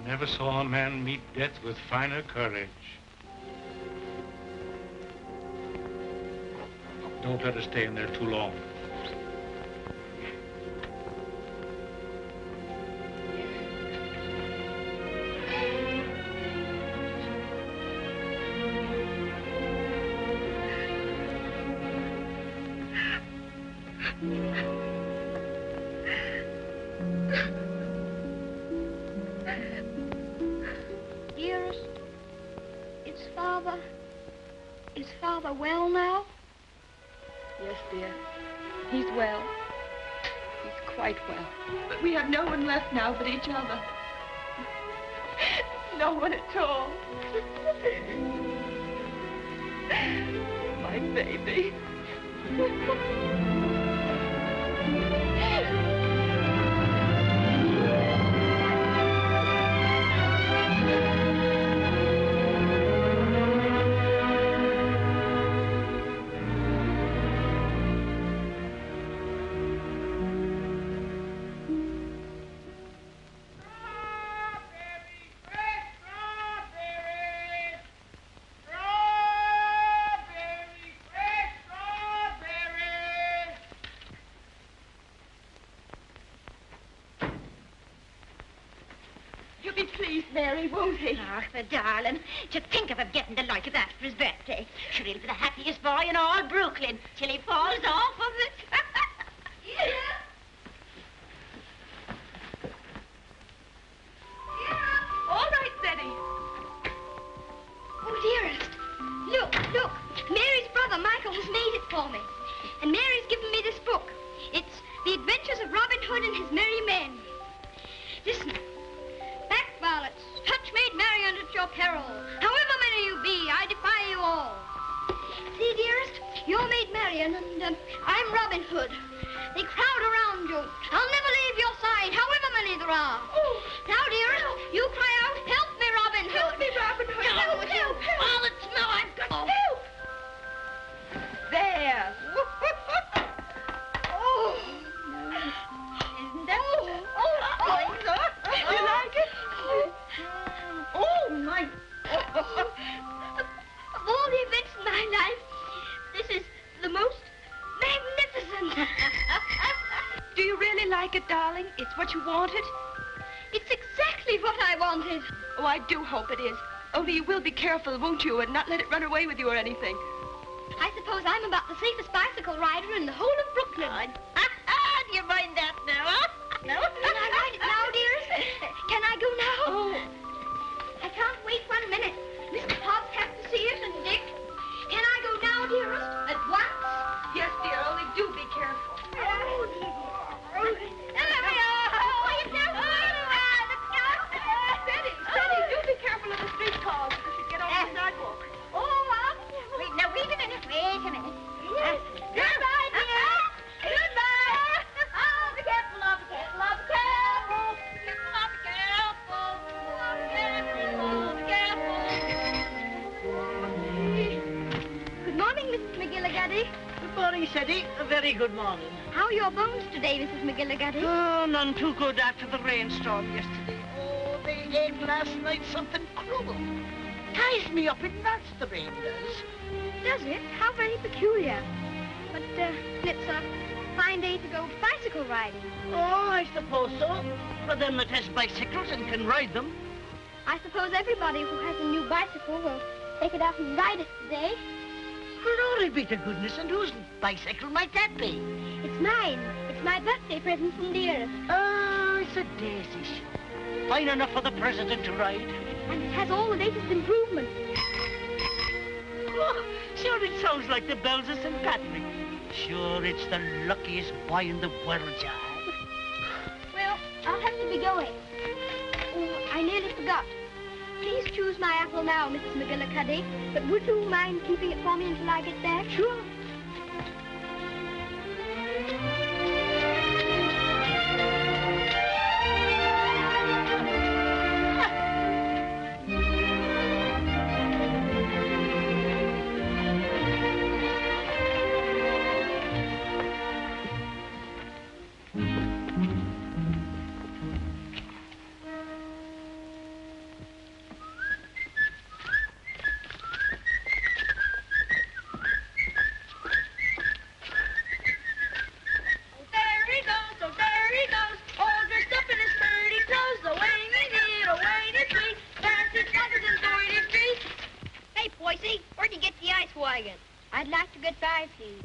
Never saw a man meet death with finer courage. Don't let her stay in there too long. Dearest, is Father well now? Yes, dear. He's well. He's quite well. But we have no one left now but each other. No one at all. My baby. Mary, won't he? Ach, the darling. To think of him getting the like of that for his birthday. Sure, he'll be the happiest boy in all Brooklyn till he falls off of it. Yeah. All right, Betty. Oh, dearest. Look. Mary's brother, Michael, has made it for me. And Mary's given me this book. It's The Adventures of Robin Hood and His Merry Men. Listen. Back, varlets, touch maid Marian at your peril. However many you be, I defy you all. See, dearest, you're maid Marian, and I'm Robin Hood. They crowd around you. I'll never leave your side, however many there are. Oh. Now, dearest, you cry out, help me, Robin Hood. Help me, Robin Hood. Help. Varlets, no, I've got... Oh. Help! There. Oh. Isn't that... You like it? Oh, my... Of all the events in my life, this is the most magnificent. Do you really like it, darling? It's what you wanted? It's exactly what I wanted. Oh, I do hope it is. Only you will be careful, won't you, and not let it run away with you or anything. I suppose I'm about the safest bicycle rider in the whole of Brooklyn. Do you mind that now, huh? No? Can I ride it now, dearest? Can I go now? Oh. I can't wait 1 minute. Mr. Hobbs has to see it, and Dick. Can I go now, dearest? At once? Yes, dear, only do be careful. Oh, dear. There we are. Oh, you don't Steady, do be careful of the streetcars if you get off the sidewalk. Wait a minute. Yes. Goodbye, dear. Goodbye. Oh, be careful, love, be careful, love, be careful. Good morning, Mrs. McGillicuddy. Good morning, Sadie. A very good morning. How are your bones today, Mrs. McGillicuddy? Oh, none too good after the rainstorm yesterday. Oh, they ate last night something cruel. Ties me up in knots, the rain does. Does it? How very peculiar. But it's a fine day to go bicycle riding. Oh, I suppose so. For them that has bicycles and can ride them. I suppose everybody who has a new bicycle will take it out and ride it today. Glory be to goodness, and whose bicycle might that be? It's mine. It's my birthday present from dearest. Oh, it's a daisy show. Fine enough for the president to ride. And it has all the latest improvements. Oh, sure, it sounds like the bells of St. Patrick. Sure, it's the luckiest boy in the world, John. Well, I'll have to be going. Oh, I nearly forgot. Please choose my apple now, Mrs. McGillicuddy. But would you mind keeping it for me until I get back? Sure.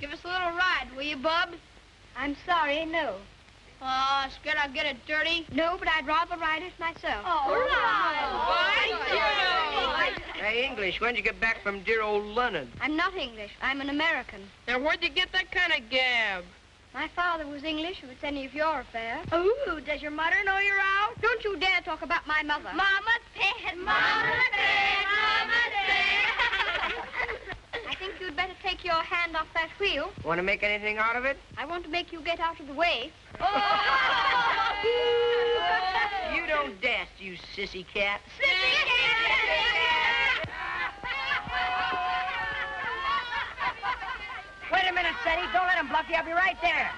Give us a little ride, will you, Bub? I'm sorry, no. Oh, scared I'll get it dirty? No, but I'd rather ride it myself. All right. Hey, English, when'd you get back from dear old London? I'm not English. I'm an American. Now, where'd you get that kind of gab? My father was English, if it's any of your affair. Oh, does your mother know you're out? Don't you dare talk about my mother. Mama's pet, Mama's pet, Mama's pet. I think you'd better take your hand off that wheel. Want to make anything out of it? I want to make you get out of the way. You don't dast, you sissy cat. Sissy cat! Wait a minute, Sadie. Don't let him bluff you. I'll be right there.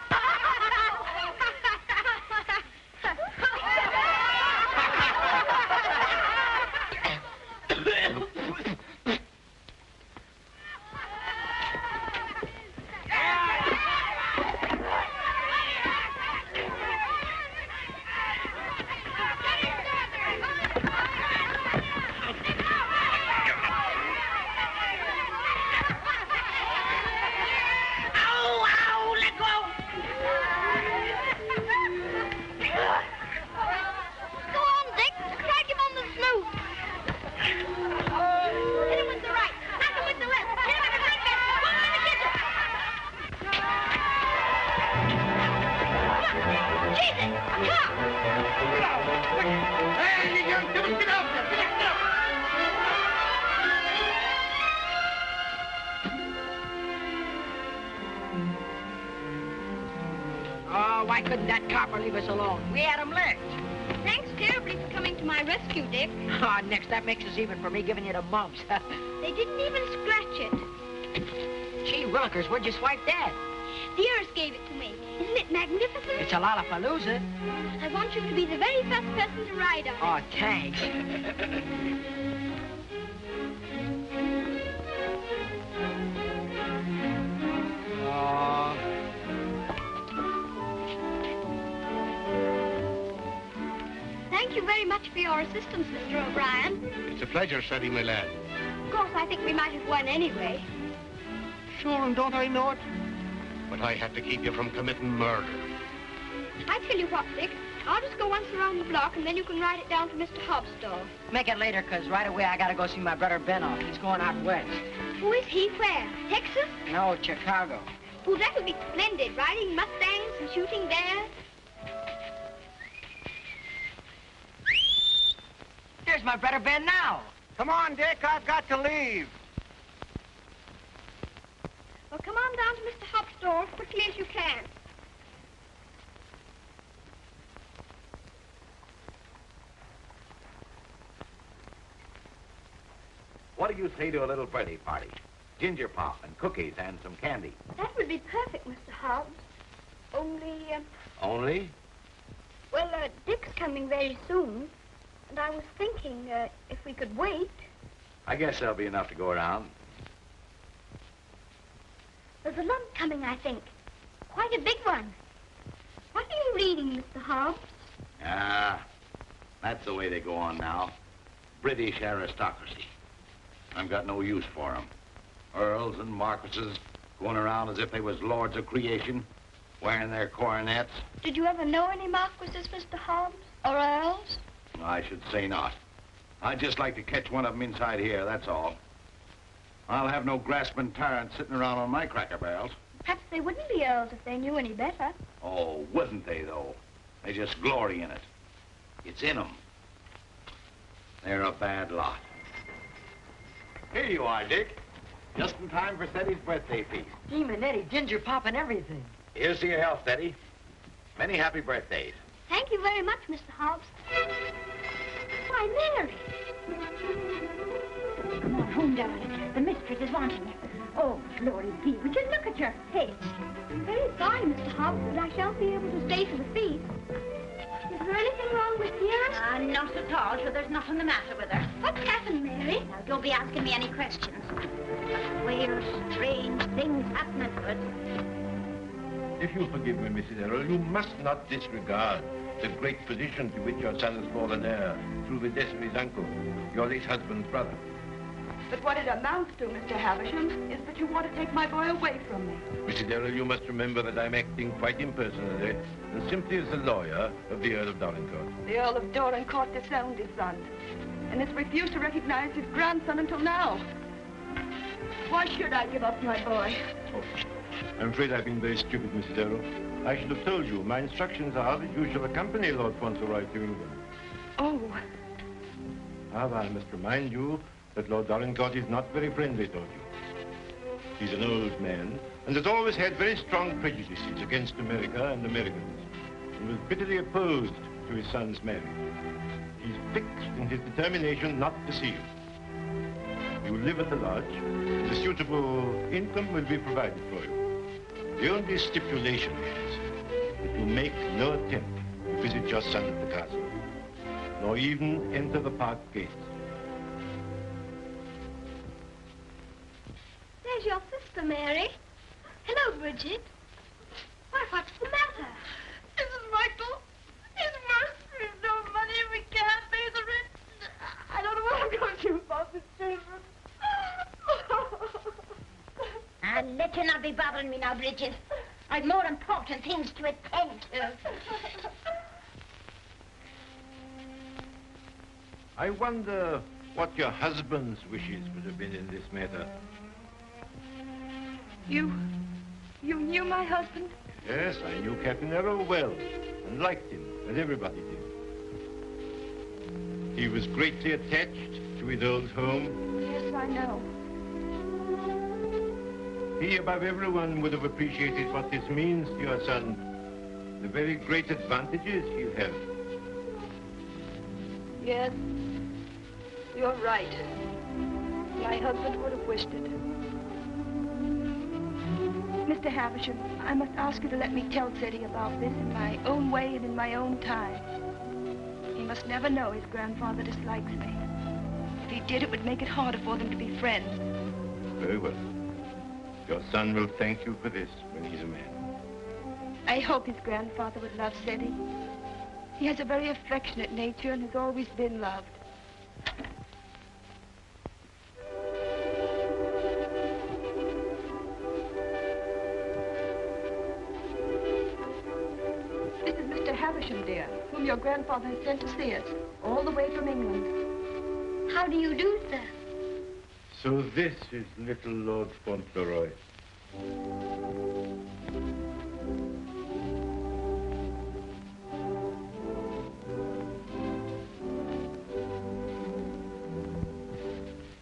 Why couldn't that copper leave us alone? We had him licked. Thanks terribly for coming to my rescue, Dick. Oh, Nix, that makes us even for me giving you the mumps. They didn't even scratch it. Gee willikers, where'd you swipe that? The heiress gave it to me. Isn't it magnificent? It's a lollapalooza. I want you to be the very first person to ride on it. Oh, thanks. Thank you very much for your assistance, Mr. O'Brien. It's a pleasure, Sadie, my lad. Of course, I think we might have won anyway. Sure, and don't I know it? But I had to keep you from committing murder. I tell you what, Dick. I'll just go once around the block, and then you can ride it down to Mr. Hobbs' store. Make it later, 'cause right away I gotta go see my brother Ben off. He's going out west. Who is he? Where? Texas? No, Chicago. Oh, that would be splendid, riding Mustangs and shooting bears. There's my brother Ben now. Come on, Dick. I've got to leave. Well, come on down to Mr. Hobbs' store as quickly as you can. What do you say to a little birthday party? Ginger pop and cookies and some candy. That would be perfect, Mr. Hobbs. Only, Only? well, Dick's coming very soon. And I was thinking, if we could wait. I guess there'll be enough to go around. There's a lump coming, I think. Quite a big one. What are you reading, Mr. Hobbs? Ah, that's the way they go on now. British aristocracy. I've got no use for them. Earls and marquises going around as if they was lords of creation, wearing their coronets. Did you ever know any marquises, Mr. Hobbs? Or earls? I should say not. I'd just like to catch one of them inside here, that's all. I'll have no grasping tyrants sitting around on my cracker barrels. Perhaps they wouldn't be earls if they knew any better. Oh, wouldn't they, though? They just glory in it. It's in them. They're a bad lot. Here you are, Dick. Just in time for Teddy's birthday feast. Gee, Manetti, ginger pop and everything. Here's to your health, Teddy. Many happy birthdays. Thank you very much, Mr. Hobbs. Why, Mary. Come on home, darling. The mistress is wanting you. Oh, glory be. Would you look at your face? I'm very sorry, Mr. Hobbs, but I shan't be able to stay for the feast. Is there anything wrong with dearest? Not at all, sure there's nothing the matter with her. What's happened, Mary? Now, don't be asking me any questions. Queer, strange things happening to us. If you'll forgive me, Mrs. Errol, you must not disregard the great position to which your son has fallen heir through the death of his uncle, your late husband's brother. But what it amounts to, Mr. Havisham, is that you want to take my boy away from me. Mrs. Errol, you must remember that I'm acting quite impersonally and simply as the lawyer of the Earl of Dorincourt. The Earl of Dorincourt disowned his son and has refused to recognize his grandson until now. Why should I give up my boy? Oh, I'm afraid I've been very stupid, Mrs. Errol. I should have told you. My instructions are that you shall accompany Lord Fauntleroy to England. Oh. However, I must remind you that Lord Dorincourt is not very friendly toward you. He's an old man and has always had very strong prejudices against America and Americans and was bitterly opposed to his son's marriage. He's fixed in his determination not to see you. You live at the lodge, and a suitable income will be provided for you. The only stipulation is that you make no attempt to visit your son at the castle, nor even enter the park gates. There's your sister, Mary. Hello, Bridget. Why, what's the matter? Mrs. Michael, it's worse. We've no money and we can't pay the rent. I don't know what I'm going to do about the children. I'll let you not be bothering me now, Bridget. I've more important things to attend to. I wonder what your husband's wishes would have been in this matter. You knew my husband? Yes, I knew Captain Errol well and liked him, as everybody did. He was greatly attached to his old home. Yes, I know. He, above everyone, would have appreciated what this means to your son. The very great advantages he'll have. Yes, you're right. My husband would have wished it. Mr. Havisham, I must ask you to let me tell Teddy about this in my own way and in my own time. He must never know his grandfather dislikes me. If he did, it would make it harder for them to be friends. Very well. Your son will thank you for this when he's a man. I hope his grandfather would love Teddy. He has a very affectionate nature and has always been loved. This is Mr. Havisham, dear, whom your grandfather has sent to see us, all the way from England. How do you do, sir? So this is little Lord Fauntleroy.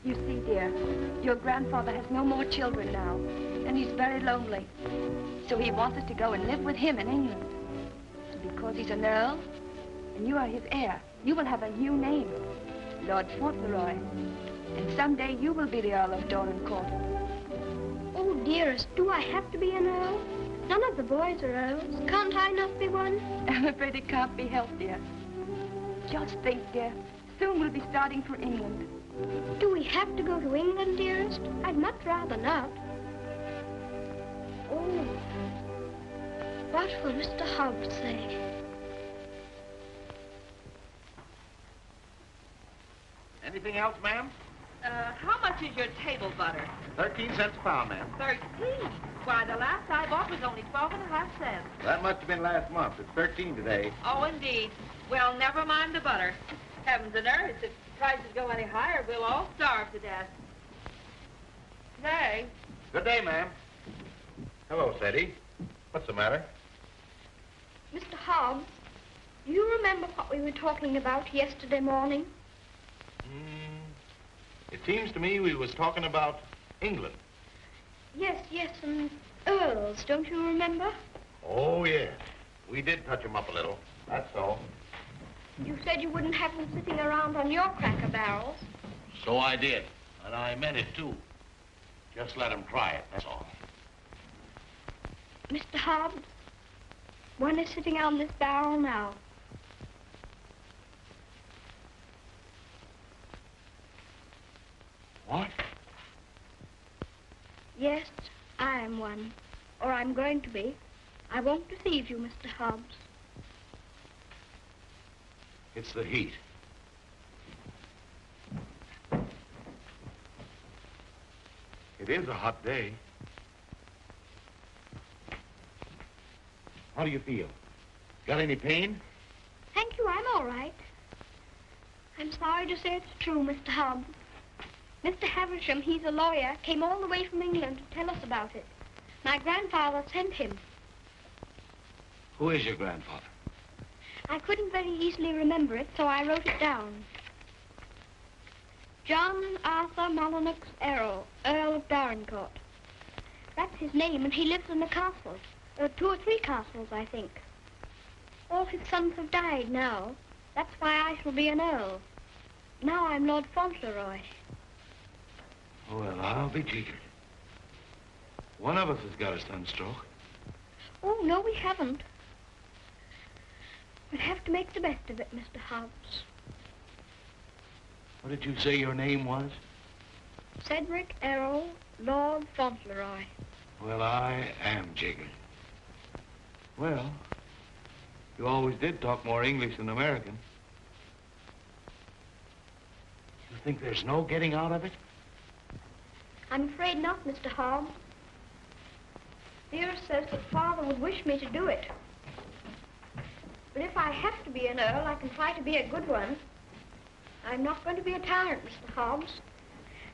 You see, dear, your grandfather has no more children now, and he's very lonely. So he wants us to go and live with him in England. And because he's an earl, and you are his heir, you will have a new name, Lord Fauntleroy. And someday you will be the Earl of Dorincourt. Oh, dearest, do I have to be an earl? None of the boys are earls. Can't I not be one? I'm afraid it can't be helped, dear. Just think, dear, soon we'll be starting for England. Do we have to go to England, dearest? I'd much rather not. Oh, what will Mr. Hobbs say? Anything else, ma'am? How much is your table butter? 13 cents a pound, ma'am. 13. Why, the last I bought was only 12.5 cents. That must have been last month. It's 13 today. Oh, indeed. Well, never mind the butter. Heavens and earth, if prices go any higher, we'll all starve to death. Nay. Good day, ma'am. Hello, Sadie. What's the matter? Mr. Hobbs, do you remember what we were talking about yesterday morning? It seems to me we was talking about England. Yes, and earls, don't you remember? Oh, yes. We did touch 'em up a little. That's all. You said you wouldn't have them sitting around on your cracker barrels. So I did. And I meant it, too. Just let 'em try it, that's all. Mr. Hobbs, one is sitting on this barrel now. What? Yes, I am one. Or I'm going to be. I won't deceive you, Mr. Hobbs. It's the heat. It is a hot day. How do you feel? Got any pain? Thank you, I'm all right. I'm sorry to say it's true, Mr. Hobbs. Mr. Havisham, he's a lawyer, came all the way from England to tell us about it. My grandfather sent him. Who is your grandfather? I couldn't very easily remember it, so I wrote it down. John Arthur Molyneux Errol, Earl of Dorincourt. That's his name, and he lives in a castle. 2 or 3 castles, I think. All his sons have died now. That's why I shall be an earl. Now I'm Lord Fauntleroy. Well, I'll be jiggered. One of us has got a sunstroke. Oh, no, we haven't. We'll have to make the best of it, Mr. Hobbs. What did you say your name was? Cedric Errol, Lord Fauntleroy. Well, I am jiggered. Well, you always did talk more English than American. You think there's no getting out of it? I'm afraid not, Mr. Hobbs. Dearest says that Father would wish me to do it. But if I have to be an earl, I can try to be a good one. I'm not going to be a tyrant, Mr. Hobbs.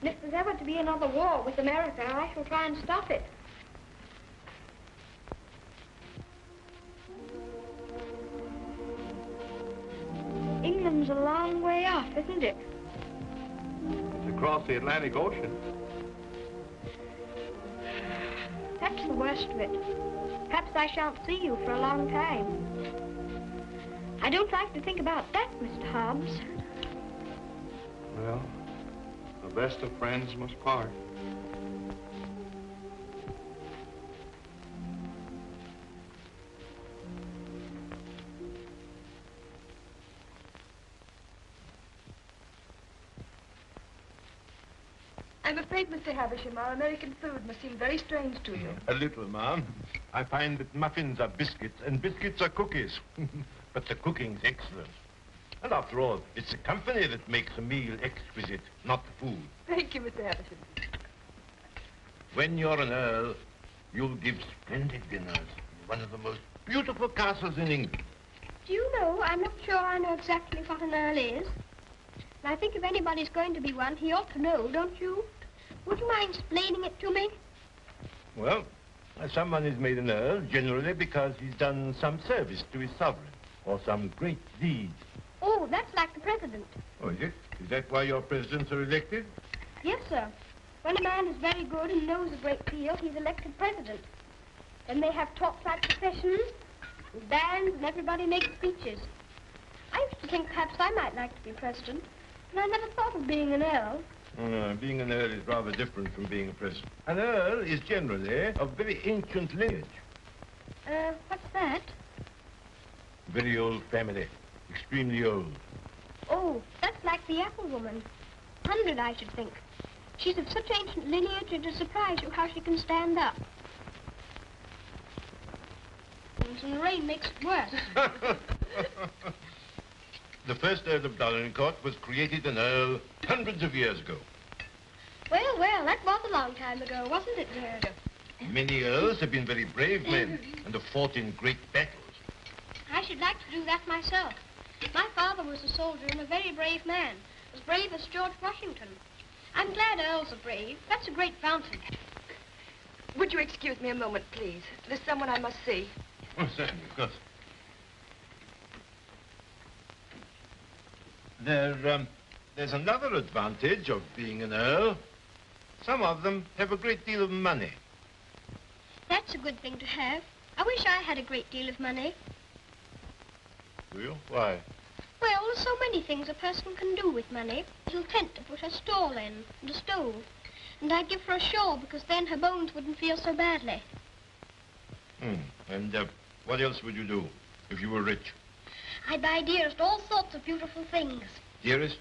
And if there's ever to be another war with America, I shall try and stop it. England's a long way off, isn't it? It's across the Atlantic Ocean. That's the worst of it. Perhaps I shan't see you for a long time. I don't like to think about that, Mr. Hobbs. Well, the best of friends must part. I'm afraid, Mr. Havisham, our American food must seem very strange to you. A little, ma'am. I find that muffins are biscuits and biscuits are cookies. But the cooking's excellent. And after all, it's the company that makes a meal exquisite, not the food. Thank you, Mr. Havisham. When you're an earl, you'll give splendid dinners in one of the most beautiful castles in England. Do you know, I'm not sure I know exactly what an earl is. And I think if anybody's going to be one, he ought to know, don't you? Would you mind explaining it to me? Well, someone is made an earl generally because he's done some service to his sovereign or some great deed. Oh, that's like the president. Oh, is it? Is that why your presidents are elected? Yes, sir. When a man is very good and knows a great deal, he's elected president. Then they have talks like processions, and bands, and everybody makes speeches. I used to think perhaps I might like to be president, but I never thought of being an earl. Being an earl is rather different from being a president. An earl is generally of very ancient lineage. What's that? Very old family. Extremely old. Oh, that's like the apple woman. 100, I should think. She's of such ancient lineage, it'll surprise you how she can stand up. And the rain makes it worse. The first Earl of Dorincourt was created an earl hundreds of years ago. Well, well, that was a long time ago, wasn't it, dear? Many earls have been very brave men and have fought in great battles. I should like to do that myself. My father was a soldier and a very brave man, as brave as George Washington. I'm glad earls are brave. That's a great fountain. Would you excuse me a moment, please? There's someone I must see. Oh, certainly, of course. There's another advantage of being an earl. Some of them have a great deal of money. That's a good thing to have. I wish I had a great deal of money. Do you? Why? Well, there's so many things a person can do with money. A little tent to put her stall in, and a stove. And I'd give her a shawl, because then her bones wouldn't feel so badly. And what else would you do if you were rich? I'd buy Dearest all sorts of beautiful things. Dearest?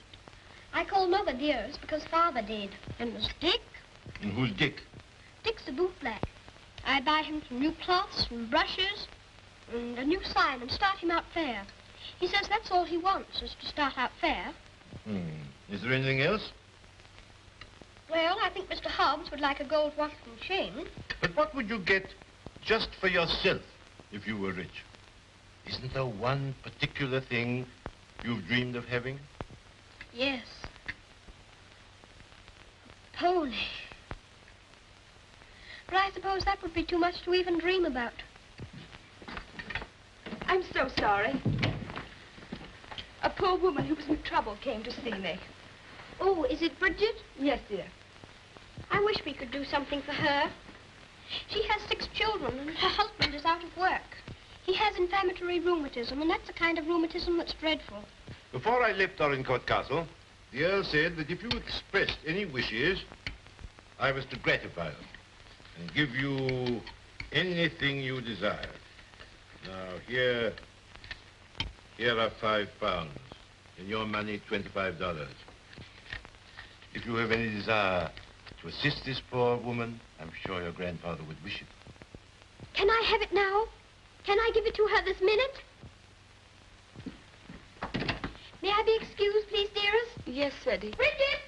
I call Mother Dearest because Father did. And there's Dick. And who's Dick? Dick's a bootblack. I'd buy him some new cloths and brushes and a new sign and start him out fair. He says that's all he wants, is to start out fair. Is there anything else? Well, I think Mr. Hobbs would like a gold watch and chain. But what would you get just for yourself if you were rich? Isn't there one particular thing you've dreamed of having? Yes. A pony. But I suppose that would be too much to even dream about. I'm so sorry. A poor woman who was in trouble came to see me. Oh, is it Bridget? Yes, dear. I wish we could do something for her. She has 6 children, and her husband is out of work. He has inflammatory rheumatism, and that's the kind of rheumatism that's dreadful. Before I left Dorincourt Castle, the Earl said that if you expressed any wishes, I was to gratify them and give you anything you desired. Now, here are £5, and your money, $25. If you have any desire to assist this poor woman, I'm sure your grandfather would wish it. Can I have it now? Can I give it to her this minute? May I be excused, please, dearest? Yes, Eddie. Bridget!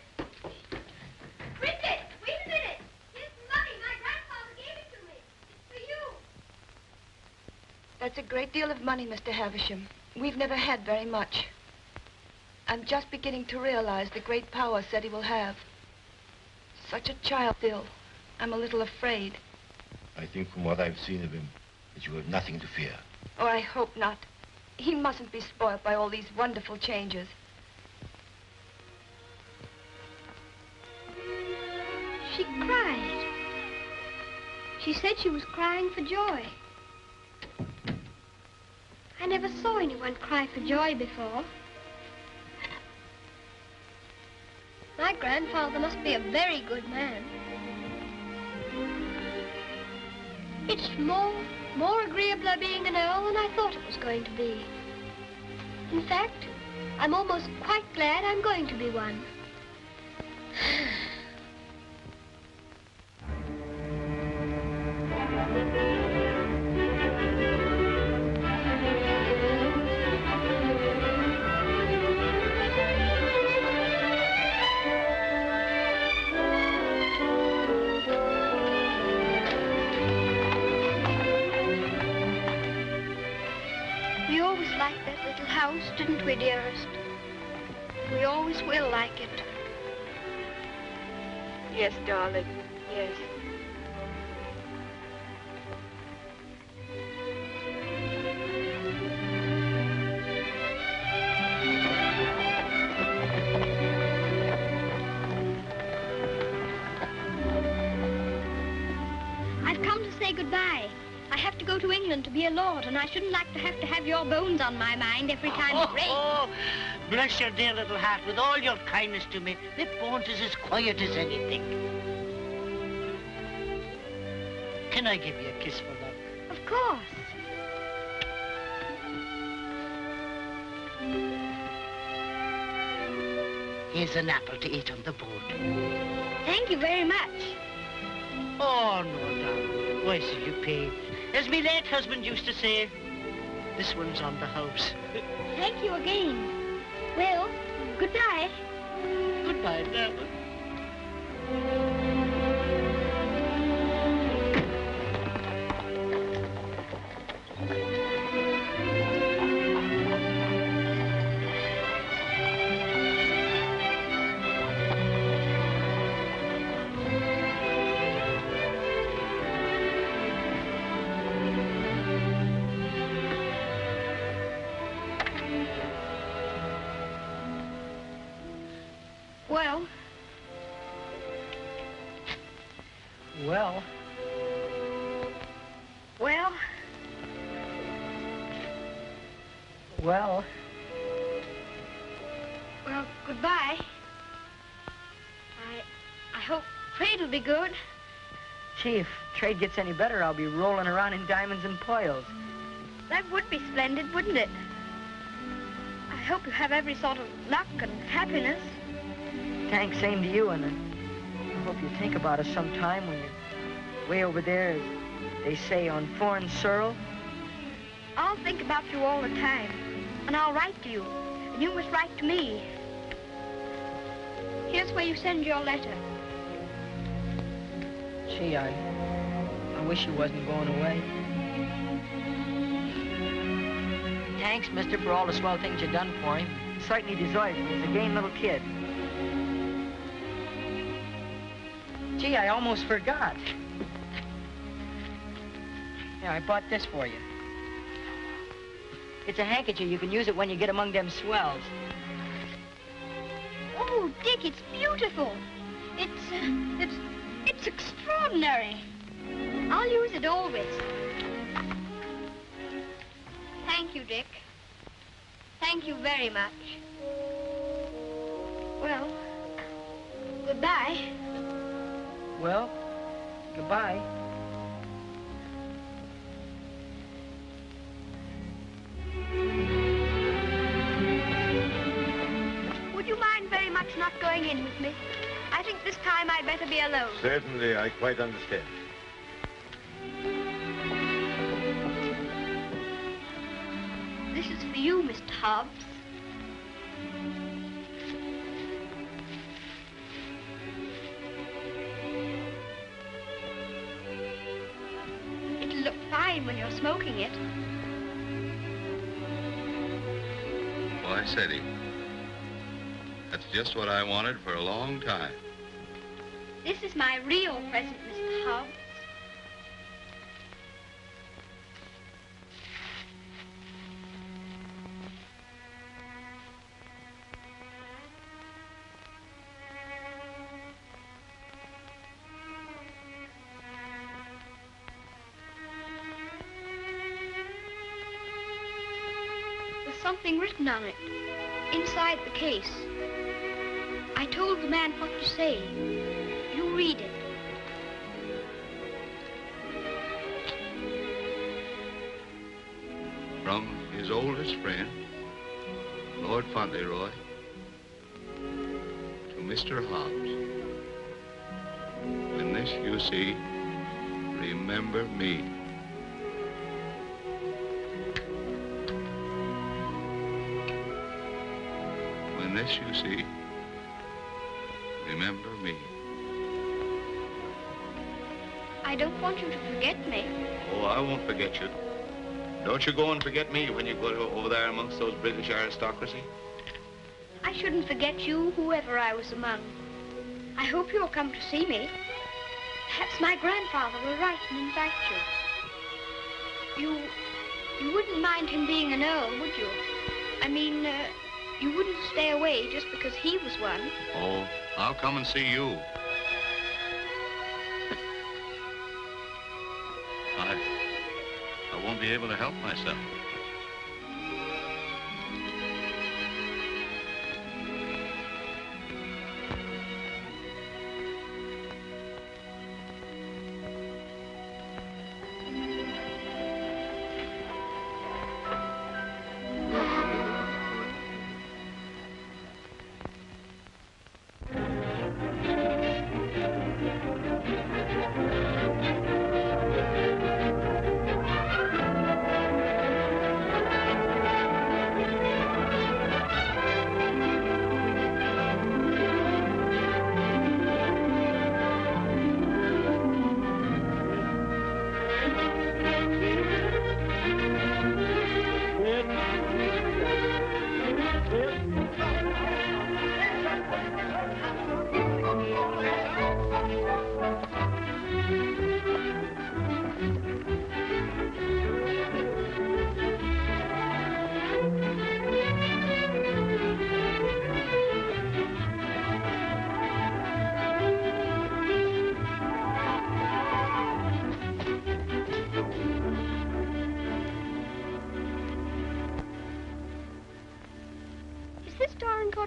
Bridget, wait a minute. Here's the money. My grandfather gave it to me. It's for you. That's a great deal of money, Mr. Havisham. We've never had very much. I'm just beginning to realize the great power Seti will have. Such a child still. I'm a little afraid. I think from what I've seen of him, that you have nothing to fear. Oh, I hope not. He mustn't be spoiled by all these wonderful changes. She cried. She said she was crying for joy. I never saw anyone cry for joy before. My grandfather must be a very good man. It's more agreeable being an earl than I thought it was going to be. In fact, I'm almost quite glad I'm going to be one. Didn't we, dearest? We always will like it. Yes, darling. Yes. I've come to say goodbye. I have to go to England to be a lord, and I shouldn't like to have your bones on my mind every time it rains. Oh, bless your dear little heart. With all your kindness to me, the Bones is as quiet as anything. Can I give you a kiss for luck? Of course. Here's an apple to eat on the boat. Thank you very much. Oh, no, darling. Why should you pay? As my late husband used to say, this one's on the house. Thank you again. Well, goodbye. Goodbye, darling. Well. Well. Well. Well. Well, goodbye. I hope trade'll be good. Gee, if trade gets any better, I'll be rolling around in diamonds and pearls. That would be splendid, wouldn't it? I hope you have every sort of luck and happiness. Thanks, same to you, and I hope you think about us sometime when you're way over there, as they say, on foreign soil. I'll think about you all the time, and I'll write to you, and you must write to me. Here's where you send your letter. Gee, I wish you wasn't going away. Thanks, mister, for all the swell things you've done for him. He certainly deserves it. He's a game little kid. Gee, I almost forgot. Yeah, I bought this for you. It's a handkerchief. You can use it when you get among them swells. Oh, Dick, it's beautiful. It's extraordinary. I'll use it always. Thank you, Dick. Thank you very much. Well, goodbye. Well, goodbye. Would you mind very much not going in with me? I think this time I'd better be alone. Certainly, I quite understand. This is for you, Mr. Hobbs. It'll look fine when you're smoking it. Why, Sadie, that's just what I wanted for a long time. This is my real present, Mr. Hobbs. There's something written on it, inside the case. I told the man what to say. You read it. From his oldest friend, Lord Fauntleroy, to Mr. Hobbs. When this you see, remember me. When this you see, remember me. I don't want you to forget me. Oh, I won't forget you. Don't you go and forget me when you go over there amongst those British aristocracy. I shouldn't forget you, whoever I was among. I hope you'll come to see me. Perhaps my grandfather will write and invite you. You wouldn't mind him being an earl, would you? I mean, you wouldn't stay away just because he was one. Oh, I'll come and see you. I won't be able to help myself.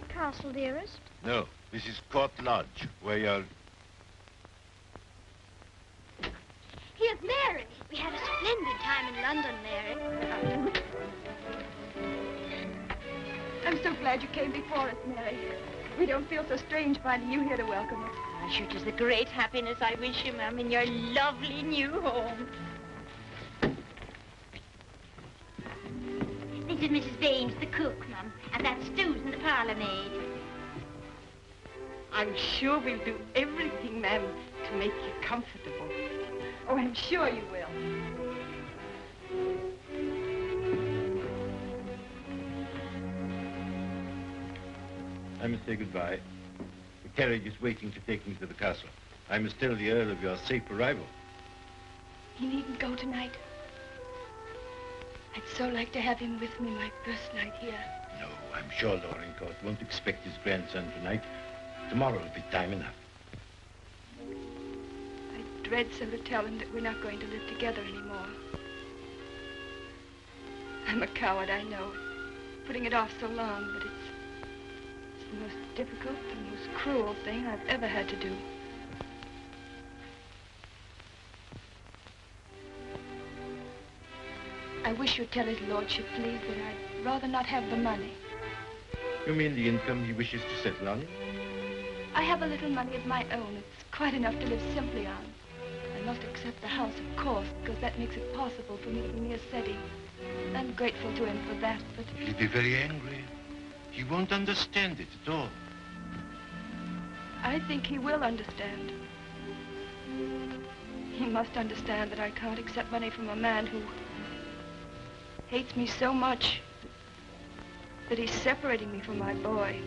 Castle, dearest? No, this is Court Lodge, where you're... Here's Mary. We had a splendid time in London, Mary. I'm so glad you came before us, Mary. We don't feel so strange finding you here to welcome us. Oh, sure, it is the great happiness I wish you, ma'am, in your lovely new home. This is Mrs. Baines, the cook, ma'am, and that's Susan, the parlour maid. I'm sure we'll do everything, ma'am, to make you comfortable. Oh, I'm sure you will. I must say goodbye. The carriage is waiting to take me to the castle. I must tell the Earl of your safe arrival. He needn't go tonight. I'd so like to have him with me my first night here. No, I'm sure Dorincourt won't expect his grandson tonight. Tomorrow will be time enough. I dread so to tell him that we're not going to live together anymore. I'm a coward, I know, putting it off so long, but it's the most difficult, the most cruel thing I've ever had to do. I wish you'd tell his lordship, please, that I'd rather not have the money. You mean the income he wishes to settle on? I have a little money of my own. It's quite enough to live simply on. I must accept the house, of course, because that makes it possible for me to be near Seti. I'm grateful to him for that, but... He'll be very angry. He won't understand it at all. I think he will understand. He must understand that I can't accept money from a man who hates me so much that he's separating me from my boy.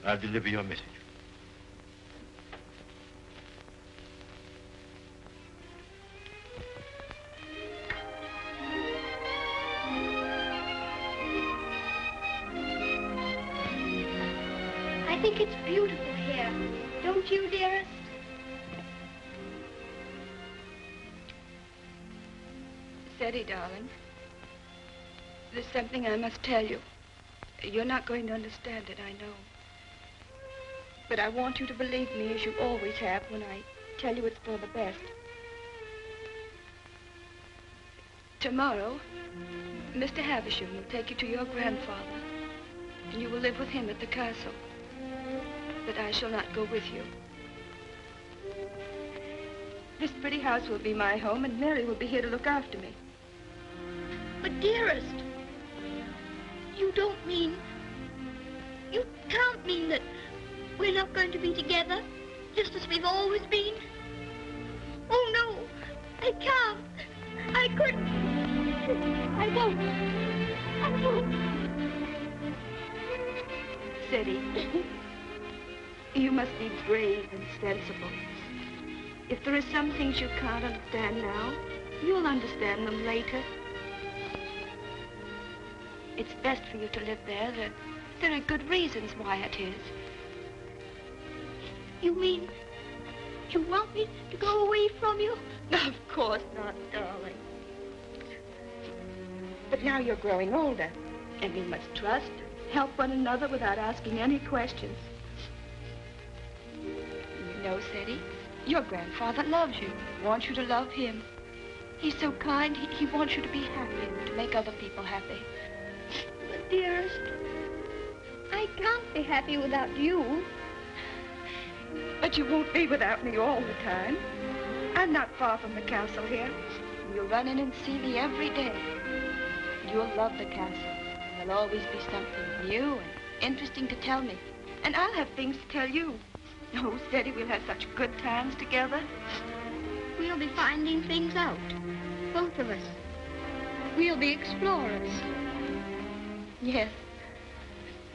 I'll deliver your message. I think it's beautiful here. Don't you, dearest? Seti, darling, there's something I must tell you. You're not going to understand it, I know. But I want you to believe me, as you always have, when I tell you it's for the best. Tomorrow, Mr. Havisham will take you to your grandfather, and you will live with him at the castle. But I shall not go with you. This pretty house will be my home, and Mary will be here to look after me. But, dearest, you don't mean... You can't mean that we're not going to be together, just as we've always been. Oh, no, I can't. I couldn't. I won't. I won't. Seti, you must be brave and sensible. If there are some things you can't understand now, you'll understand them later. It's best for you to live there. There are good reasons why it is. You mean you want me to go away from you? Of course not, darling. But now you're growing older, and we must trust and help one another without asking any questions. You know, Seti, your grandfather loves you, wants you to love him. He's so kind, he wants you to be happy and to make other people happy. But, dearest, I can't be happy without you. But you won't be without me all the time. I'm not far from the castle here. You'll run in and see me every day. You'll love the castle. There'll always be something new and interesting to tell me. And I'll have things to tell you. Oh, Seti, we'll have such good times together. We'll be finding things out, both of us. We'll be explorers. Yes.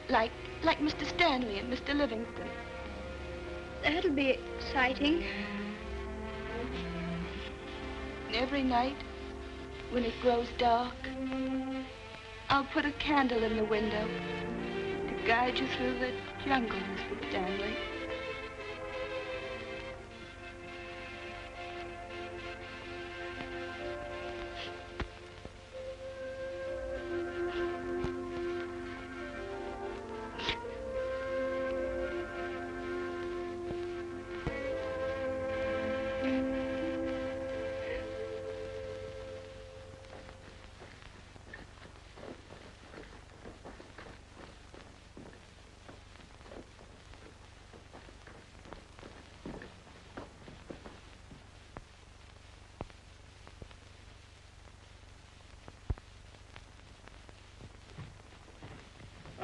Like Mr. Stanley and Mr. Livingston. That'll be exciting. And every night, when it grows dark, I'll put a candle in the window to guide you through the jungle, Mr. Stanley.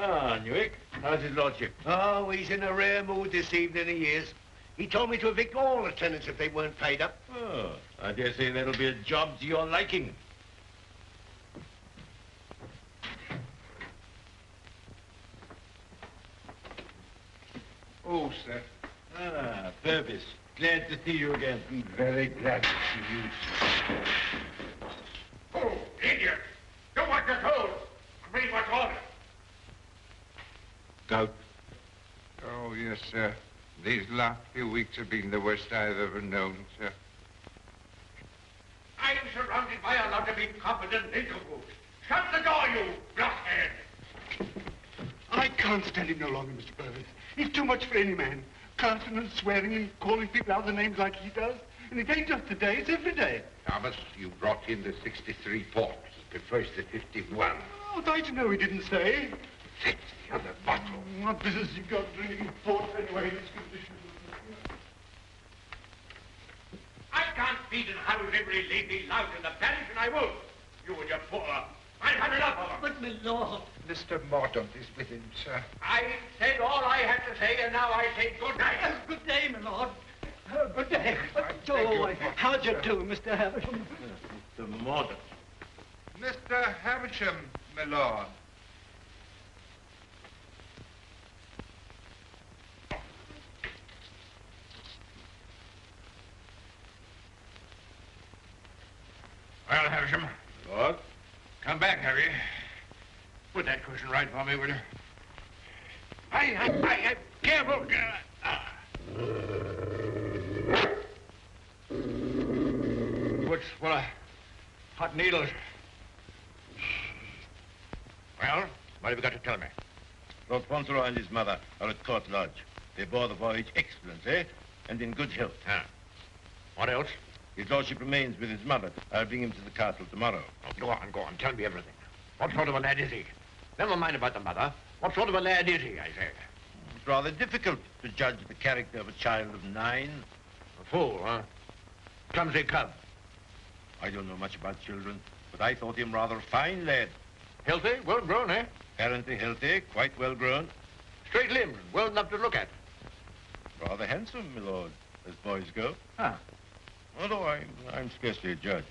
Ah, Newick, how's his lordship? Oh, he's in a rare mood this evening, he is. He told me to evict all the tenants if they weren't paid up. Oh, I dare say that'll be a job to your liking. Oh, sir. Ah, Purvis. Glad to see you again. Very glad to see you, sir. Oh, idiot! Do what you're told. Read what's ordered. Gout. Oh, yes, sir. These last few weeks have been the worst I've ever known, sir. I'm surrounded by a lot of incompetent nincompoops. Shut the door, you blockhead! I can't stand him no longer, Mr. Purvis. He's too much for any man. Cursing and swearing and calling people out the names like he does. And it ain't just today, it's every day. Thomas, you brought in the 63 port. He prefers the 51. Oh, I to know he didn't say. Fetch the other bottle. What business you got drinking port anyway in this condition? I can't feed and house every lady lout in the parish, and I won't. You and your poor. I've had enough of them. But, my lord. Mr. Mordaunt is with him, sir. I said all I had to say, and now I say good night. Good day, my lord. Good day. Oh, how do you do, Mr. Havisham? Mr. Mordaunt. Mr. Havisham, my lord. Well, Havisham. Lord? Come back, have you? Put that cushion right for me, will you? I careful. What's full of hot needles? Well, what have you got to tell me? Lord Fauntleroy and his mother are at Court Lodge. They bore the voyage excellently and in good health. Huh. What else? His lordship remains with his mother. I'll bring him to the castle tomorrow. Oh, go on. Tell me everything. What sort of a lad is he? Never mind about the mother. What sort of a lad is he, I say? It's rather difficult to judge the character of a child of 9. A fool, huh? Clumsy cub. I don't know much about children, but I thought him rather a fine lad. Healthy, well grown, eh? Apparently healthy, quite well grown. Straight limbed, well enough to look at. Rather handsome, my lord, as boys go. Huh. Although I'm scarcely a judge.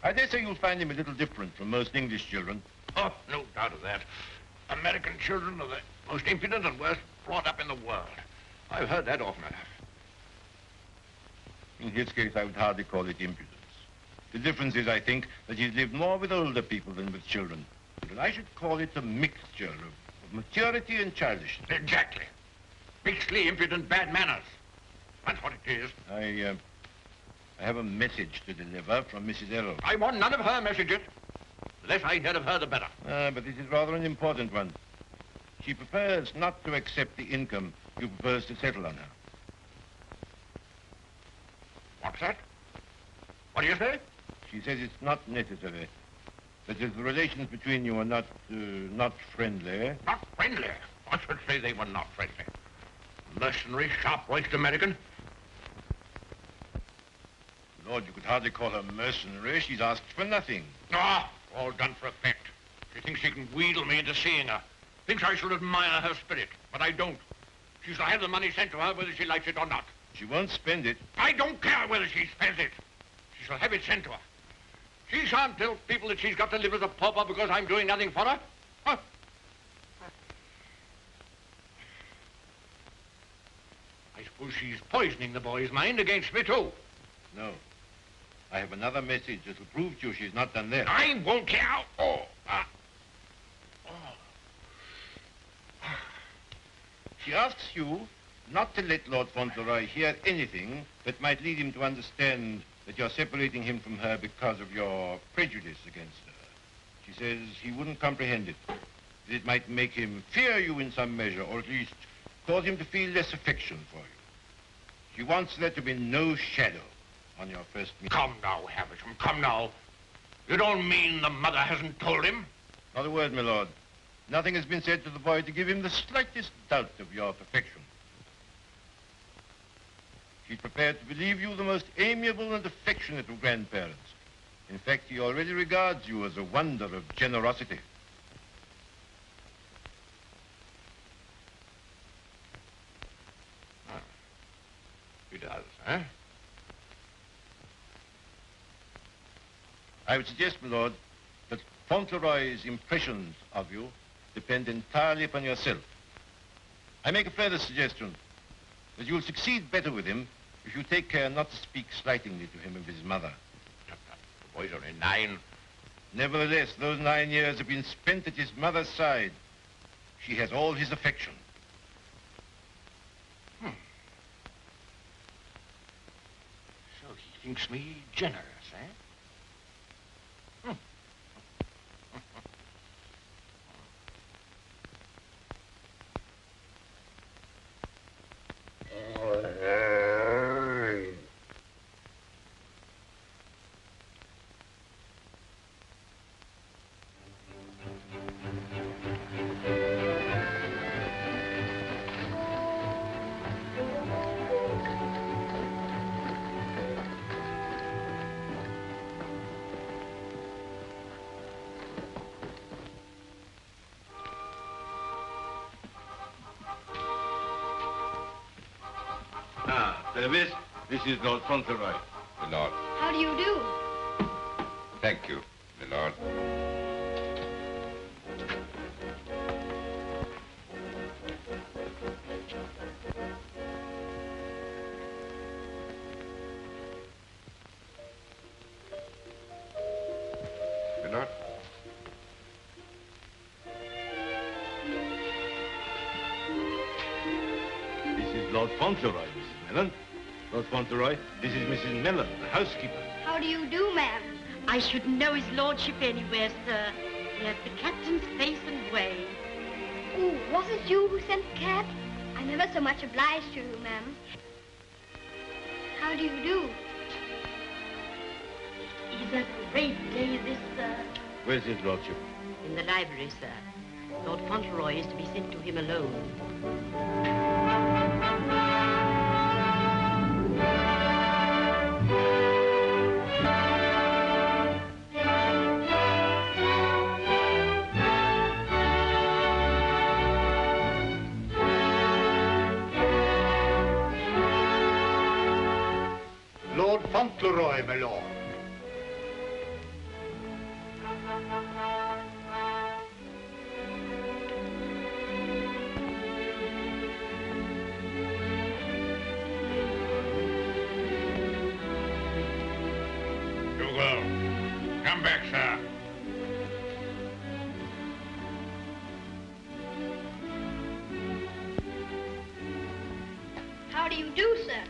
I dare say you'll find him a little different from most English children. Oh, no doubt of that. American children are the most impudent and worst brought up in the world. I've heard that often enough. In his case, I would hardly call it impudence. The difference is, I think, that he's lived more with older people than with children. And I should call it a mixture of maturity and childishness. Exactly. Beastly, impudent, bad manners. That's what it is. I have a message to deliver from Mrs. Errol. I want none of her messages. The less I hear of her, the better. But this is rather an important one. She prefers not to accept the income you propose to settle on her. What's that? What do you say? She says it's not necessary. That is, the relations between you are not friendly. Not friendly? I should say they were not friendly. Mercenary, sharp-voiced American. Lord, you could hardly call her mercenary. She's asked for nothing. Ah, all done for effect. She thinks she can wheedle me into seeing her. Thinks I should admire her spirit, but I don't. She shall have the money sent to her whether she likes it or not. She won't spend it. I don't care whether she spends it. She shall have it sent to her. She shan't tell people that she's got to live as a pauper because I'm doing nothing for her. Huh? I suppose she's poisoning the boy's mind against me, too. No. I have another message that'll prove to you she's not done that. I won't care. She asks you not to let Lord Fauntleroy hear anything that might lead him to understand that you're separating him from her because of your prejudice against her. She says he wouldn't comprehend it. That it might make him fear you in some measure, or at least cause him to feel less affection for you. She wants there to be no shadow on your first meeting. Come now, Havisham, come now. You don't mean the mother hasn't told him? Not a word, my lord. Nothing has been said to the boy to give him the slightest doubt of your perfection. She's prepared to believe you the most amiable and affectionate of grandparents. In fact, he already regards you as a wonder of generosity. does, huh? I would suggest, my lord, that Fauntleroy's impressions of you depend entirely upon yourself. I make a further suggestion, that you'll succeed better with him if you take care not to speak slightingly to him of his mother. The boy's only 9. Nevertheless, those 9 years have been spent at his mother's side. She has all his affection. So he thinks me generous, eh? Purvis, this is Lord Fauntleroy. My lord. How do you do? Thank you, my lord. My lord. This is Lord Fauntleroy, Mrs. Mellon. Lord Fauntleroy, this is Mrs. Mellon, the housekeeper. How do you do, ma'am? I should know his lordship anywhere, sir. He has the captain's face and way. Oh, was it you who sent the cab? I'm ever so much obliged to you, ma'am. How do you do? He's a great day, this, sir. Where's his lordship? In the library, sir. Lord Fauntleroy is to be sent to him alone. Lord Fauntleroy, my lord. Dougal, come back, sir. How do you do, sir?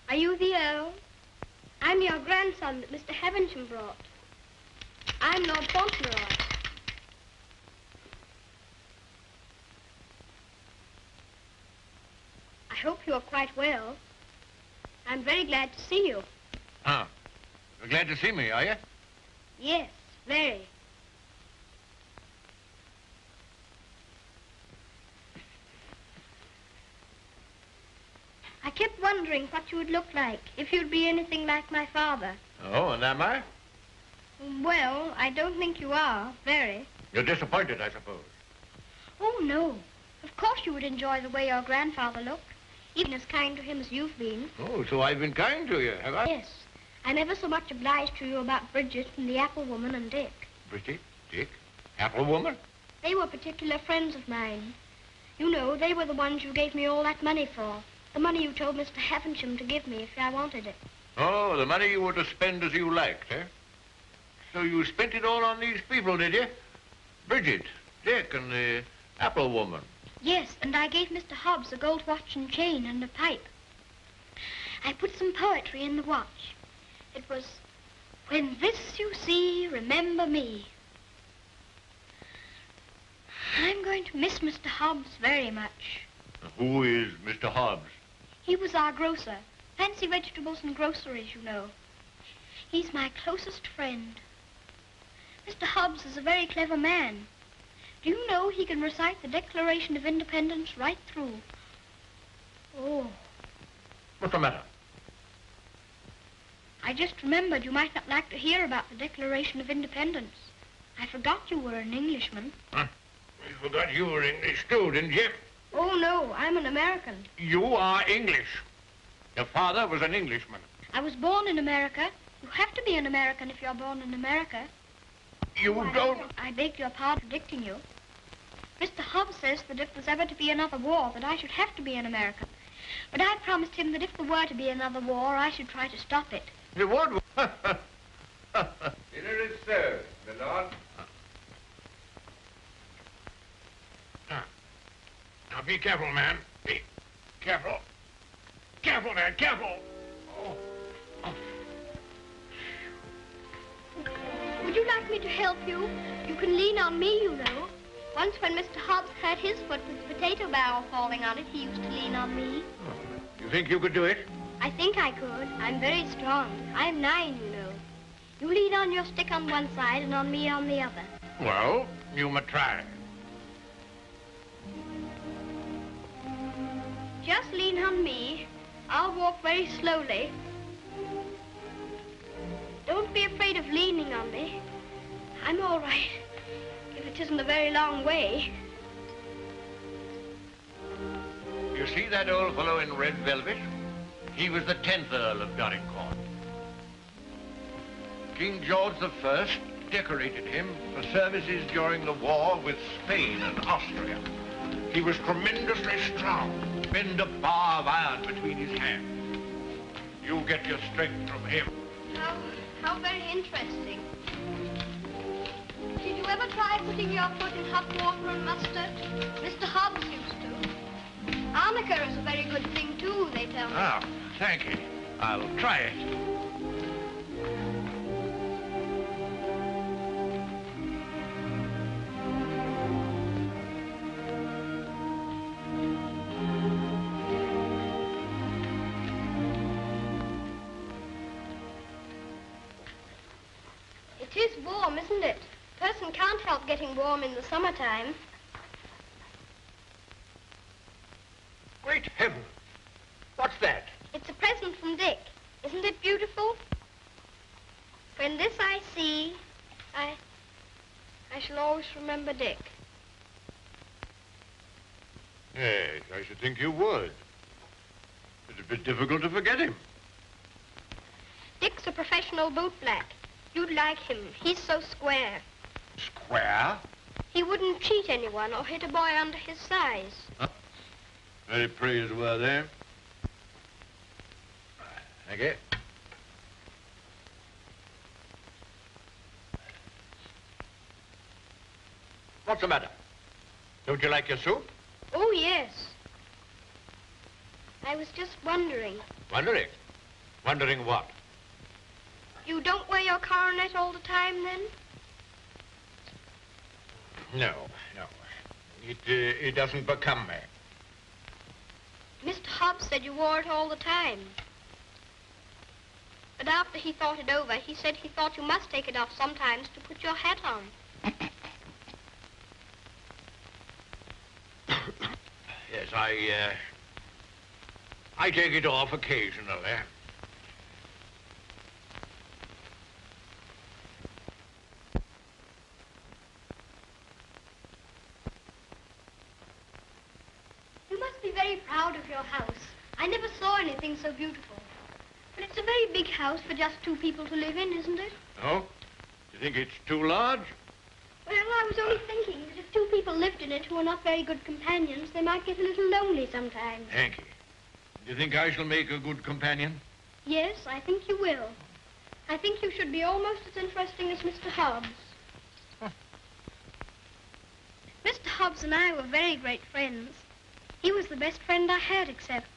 Are you the Earl? I'm your grandson that Mr. Havisham brought. I'm Lord Fauntleroy. I hope you're quite well. I'm very glad to see you. Ah, you're glad to see me, are you? Yes, very. I kept wondering what you would look like if you'd be anything like my father. Oh, and am I? Well, I don't think you are, very. You're disappointed, I suppose. Oh, no. Of course you would enjoy the way your grandfather looked, even as kind to him as you've been. Oh, so I've been kind to you, have I? Yes. I'm ever so much obliged to you about Bridget and the apple woman and Dick. Bridget, Dick, apple woman? They were particular friends of mine. You know, they were the ones you gave me all that money for. The money you told Mr. Havisham to give me if I wanted it. Oh, the money you were to spend as you liked, eh? So you spent it all on these people, did you? Bridget, Dick, and the apple woman. Yes, and I gave Mr. Hobbs a gold watch and chain and a pipe. I put some poetry in the watch. It was, "When this you see, remember me." I'm going to miss Mr. Hobbs very much. Who is Mr. Hobbs? He was our grocer. Fancy vegetables and groceries, you know. He's my closest friend. Mr. Hobbs is a very clever man. Do you know he can recite the Declaration of Independence right through? Oh. What's the matter? I just remembered you might not like to hear about the Declaration of Independence. I forgot you were an Englishman. Huh? You forgot you were English too, didn't you? Oh, no, I'm an American. You are English. Your father was an Englishman. I was born in America. You have to be an American if you're born in America. You don't... I beg your pardon for predicting you. Mr. Hobbs says that if there's ever to be another war, that I should have to be an American. But I promised him that if there were to be another war, I should try to stop it. You would? Dinner is served, my lord. Now, be careful, man. Be careful. Careful, man, careful. Oh. Would you like me to help you? You can lean on me, you know. Once when Mr. Hobbs hurt his foot with the potato barrel falling on it, he used to lean on me. You think you could do it? I think I could. I'm very strong. I'm 9, you know. You lean on your stick on one side and on me on the other. Well, you may try. Just lean on me. I'll walk very slowly. Don't be afraid of leaning on me. I'm all right, if it isn't a very long way. You see that old fellow in red velvet? He was the 10th Earl of Dorincourt. King George I decorated him for services during the war with Spain and Austria. He was tremendously strong. Bend a bar of iron between his hands. You get your strength from him. How very interesting. Did you ever try putting your foot in hot water and mustard? Mr. Hobbs used to. Arnica is a very good thing, too, they tell me. Ah, thank you. I'll try it. It is warm, isn't it? A person can't help getting warm in the summertime. Great heaven! What's that? It's a present from Dick. Isn't it beautiful? When this I see, I shall always remember Dick. Yes, I should think you would. It's a bit difficult to forget him. Dick's a professional bootblack. You'd like him. He's so square. Square? He wouldn't cheat anyone or hit a boy under his size. Huh? Very praiseworthy. Thank you. What's the matter? Don't you like your soup? Oh, yes. I was just wondering. Wondering? Wondering what? You don't wear your coronet all the time, then? No. It doesn't become me. Mr. Hobbs said you wore it all the time. But after he thought it over, he said he thought you must take it off sometimes to put your hat on. Yes, I take it off occasionally. You must be very proud of your house. I never saw anything so beautiful. But it's a very big house for just 2 people to live in, isn't it? Oh? You think it's too large? Well, I was only thinking that if 2 people lived in it who are not very good companions, they might get a little lonely sometimes. Hanky, do you think I shall make a good companion? Yes, I think you will. I think you should be almost as interesting as Mr. Hobbs. Huh. Mr. Hobbs and I were very great friends. He was the best friend I had, except...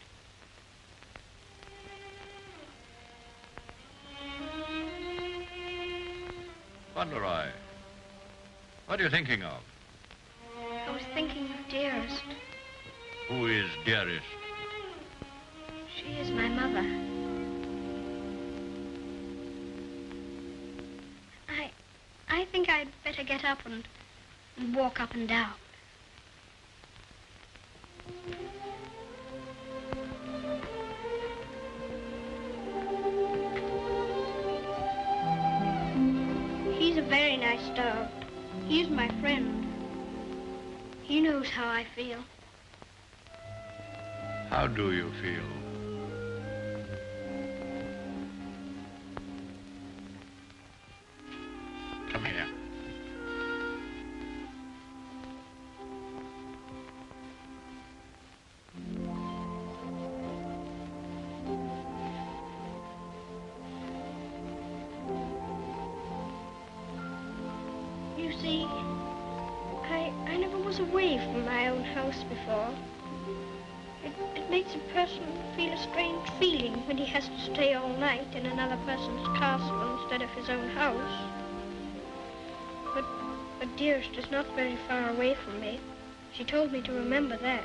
Fauntleroy, what are you thinking of? I was thinking of Dearest. Who is Dearest? She is my mother. I think I'd better get up and walk up and down. starved. He's my friend. He knows how I feel. How do you feel? Come here. You see, I never was away from my own house before. It makes a person feel a strange feeling when he has to stay all night in another person's castle instead of his own house. But Dearest is not very far away from me. She told me to remember that.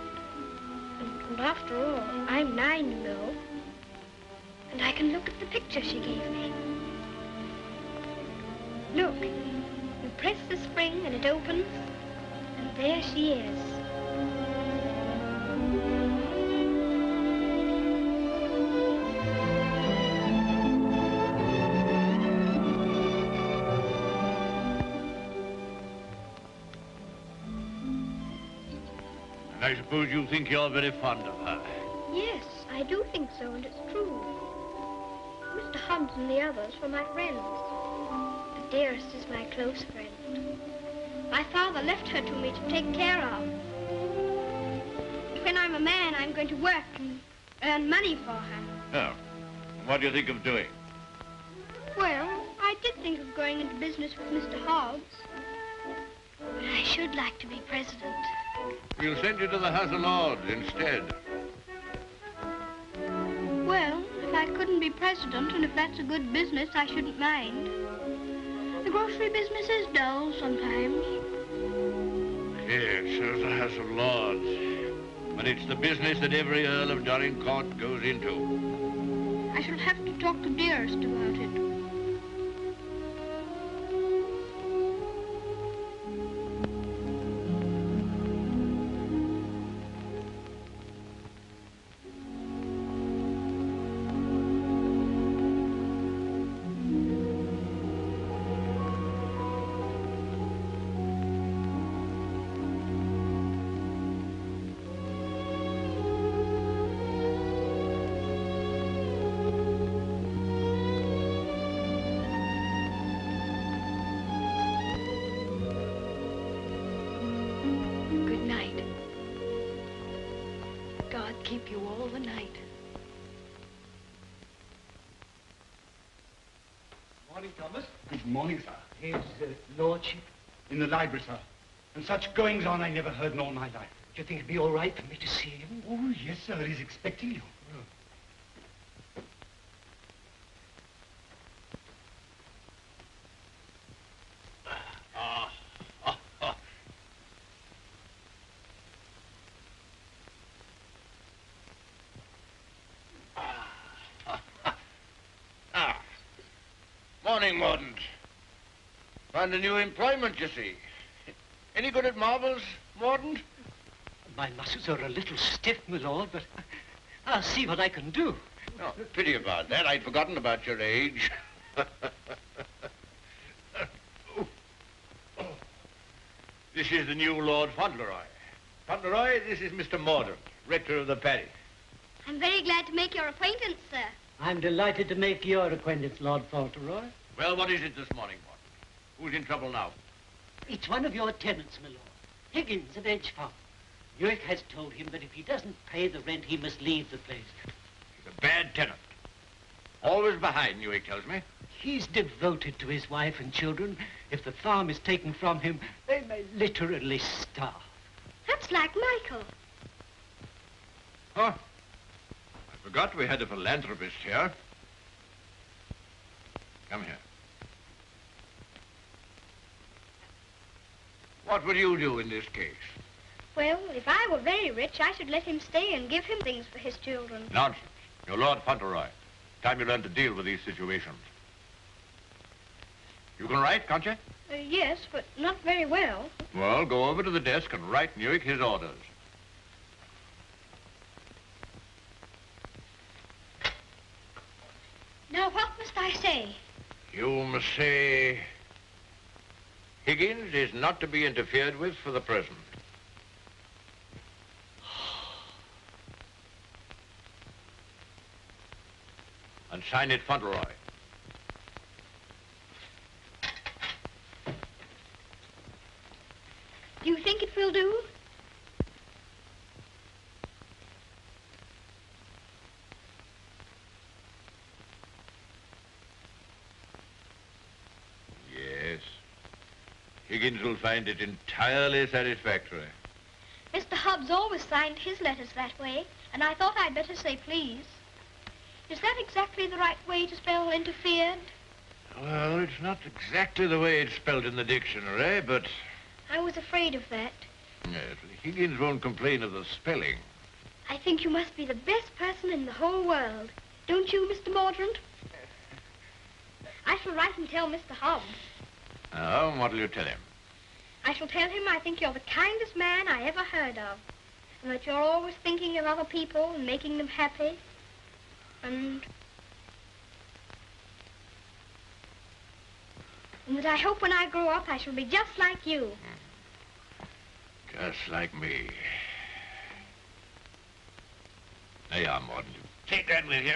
And after all, I'm 9, you know. And I can look at the picture she gave me. Look, you press the spring and it opens, and there she is. I suppose you think you're very fond of her. Yes, I do think so, and it's true. Mr. Hobbs and the others were my friends. But Dearest is my close friend. My father left her to me to take care of. When I'm a man, I'm going to work and earn money for her. Oh, what do you think of doing? Well, I did think of going into business with Mr. Hobbs. But I should like to be president. We'll send you to the House of Lords instead. Well, if I couldn't be president, and if that's a good business, I shouldn't mind. The grocery business is dull sometimes. Yes, so's the House of Lords. But it's the business that every Earl of Dorincourt goes into. I shall have to talk to Dearest about it. Keep you all the night. Morning, Thomas. Good morning, sir. His lordship? In the library, sir. And such goings-on I never heard in all my life. Do you think it'd be all right for me to see him? Oh, yes, sir. He's expecting you. Morning, Mordaunt. Found a new employment, you see. Any good at marbles, Mordaunt? My muscles are a little stiff, my lord, but I'll see what I can do. Oh, pity about that. I'd forgotten about your age. This is the new Lord Fauntleroy. Fauntleroy, this is Mr. Mordaunt, rector of the parish. I'm very glad to make your acquaintance, sir. I'm delighted to make your acquaintance, Lord Fauntleroy. Well, what is it this morning, Mordaunt? Who's in trouble now? It's one of your tenants, my lord. Higgins of Edgefarm. York has told him that if he doesn't pay the rent, he must leave the place. He's a bad tenant. Always behind, Newick tells me. He's devoted to his wife and children. If the farm is taken from him, they may literally starve. That's like Michael. Huh? I forgot we had a philanthropist here. Come here. What would you do in this case? Well, if I were very rich, I should let him stay and give him things for his children. Nonsense. You're Lord Fauntleroy. Time you learn to deal with these situations. You can write, can't you? Yes, but not very well. Well, go over to the desk and write Newick his orders. Now, what must I say? You must say, Higgins is not to be interfered with for the present. And sign it Fauntleroy. Do you think it will do? Yes. Higgins will find it entirely satisfactory. Mr. Hobbs always signed his letters that way, and I thought I'd better say please. Is that exactly the right way to spell interfered? Well, it's not exactly the way it's spelled in the dictionary, but... I was afraid of that. Yes, Higgins won't complain of the spelling. I think you must be the best person in the whole world. Don't you, Mr. Mordaunt? I shall write and tell Mr. Hobbs. Oh, and what'll you tell him? I shall tell him I think you're the kindest man I ever heard of, and that you're always thinking of other people and making them happy, and that I hope when I grow up I shall be just like you. Just like me. There you are, Morden. Take that with you.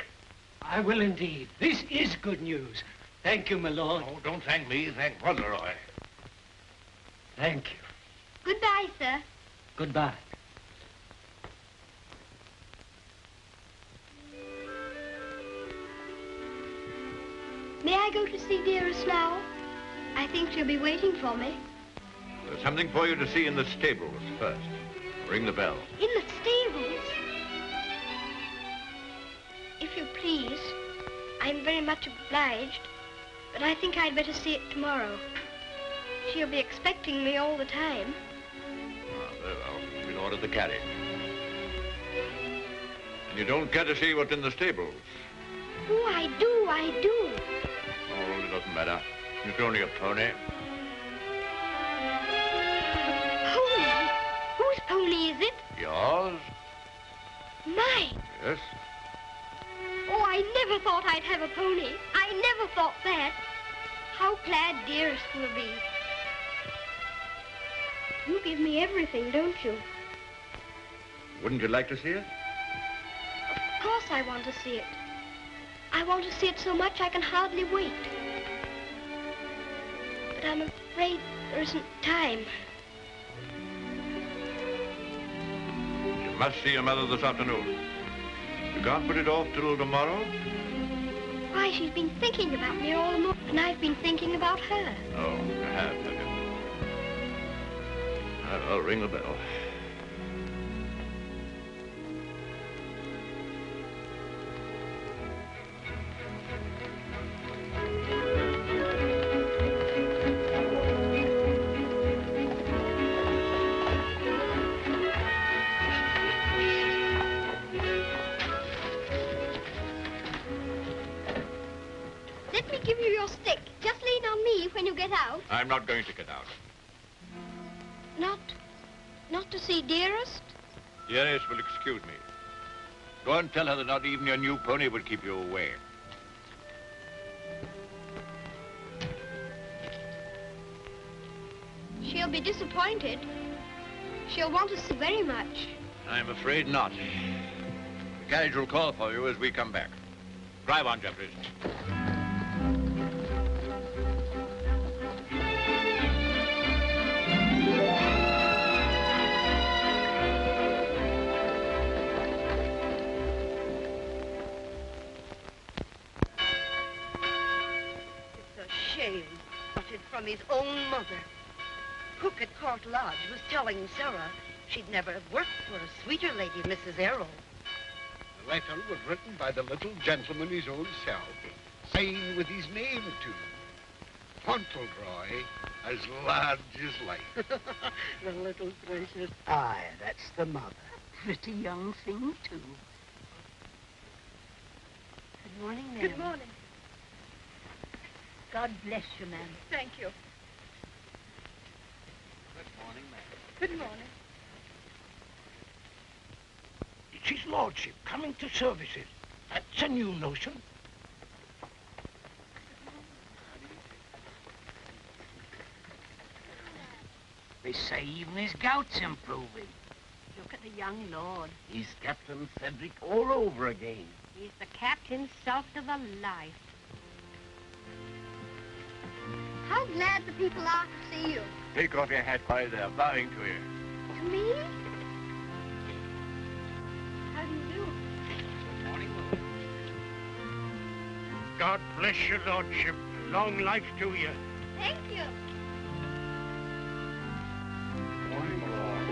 I will indeed. This is good news. Thank you, my lord. Oh, don't thank me. Thank Fauntleroy. Thank you. Goodbye, sir. Goodbye. May I go to see Dearest now? I think she'll be waiting for me. There's something for you to see in the stables first. Ring the bell. In the stables? If you please, I'm very much obliged, but I think I'd better see it tomorrow. She'll be expecting me all the time. Oh, very well. We'll order the carriage. And you don't care to see what's in the stables? Oh, I do, I do. Oh, it doesn't matter. It's only a pony. Pony? Whose pony is it? Yours? Mine. Yes. Oh, I never thought I'd have a pony. I never thought that. How glad Dearest will be. You give me everything, don't you? Wouldn't you like to see it? Of course I want to see it. I want to see it so much I can hardly wait. But I'm afraid there isn't time. You must see your mother this afternoon. You can't put it off till tomorrow? Why, she's been thinking about me all the morning, and I've been thinking about her. Oh, you have you? I'll ring the bell. Let me give you your stick. Just lean on me when you get out. I'm not going to get out. Not to see Dearest? Dearest will excuse me. Go and tell her that not even your new pony would keep you away. She'll be disappointed. She'll want to see very much. I'm afraid not. The carriage will call for you as we come back. Drive on, Jeffries. From his own mother. Cook at Court Lodge was telling Sarah she'd never have worked for a sweeter lady, Mrs. Errol. The letter was written by the little gentleman his own self, signed with his name too. Fauntleroy, as large as life. The little precious. Aye, that's the mother. Pretty young thing, too. Good morning, ma'am. Good morning. God bless you, ma'am. Thank you. Good morning, ma'am. Good morning. It's his lordship coming to services. That's a new notion. They say even his gout's improving. Look at the young lord. He's Captain Cedric all over again. He's the captain's salt of a life. How glad the people are to see you. Take off your hat while they're bowing to you. To me? How do you do? God bless your lordship. Long life to you. Thank you. Morning, Lord.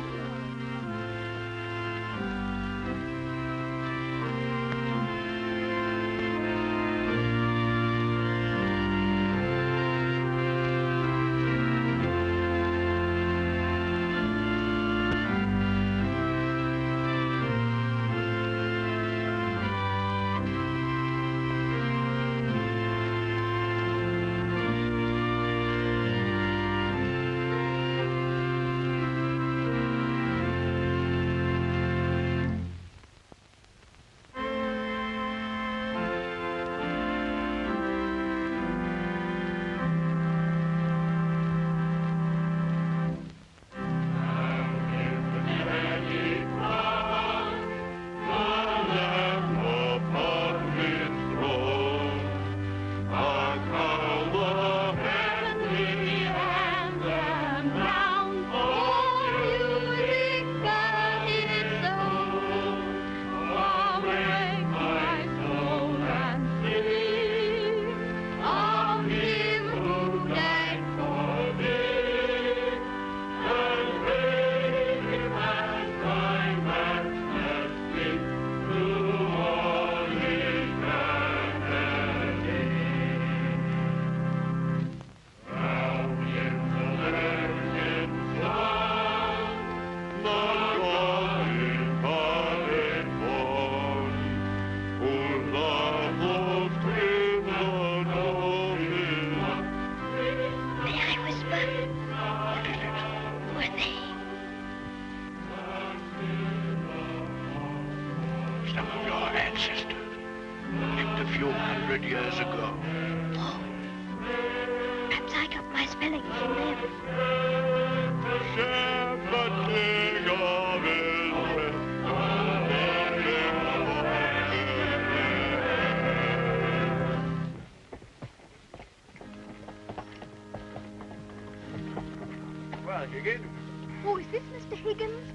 Oh, is this Mr. Higgins?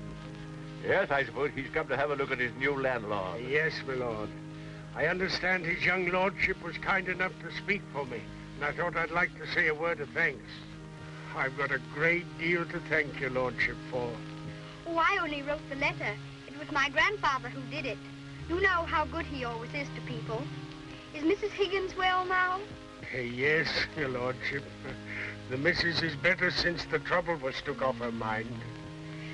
Yes, I suppose he's come to have a look at his new landlord. Yes, my lord. I understand his young lordship was kind enough to speak for me, and I thought I'd like to say a word of thanks. I've got a great deal to thank your lordship for. Oh, I only wrote the letter. It was my grandfather who did it. You know how good he always is to people. Is Mrs. Higgins well now? Yes, your lordship. The missus is better since the trouble was took off her mind.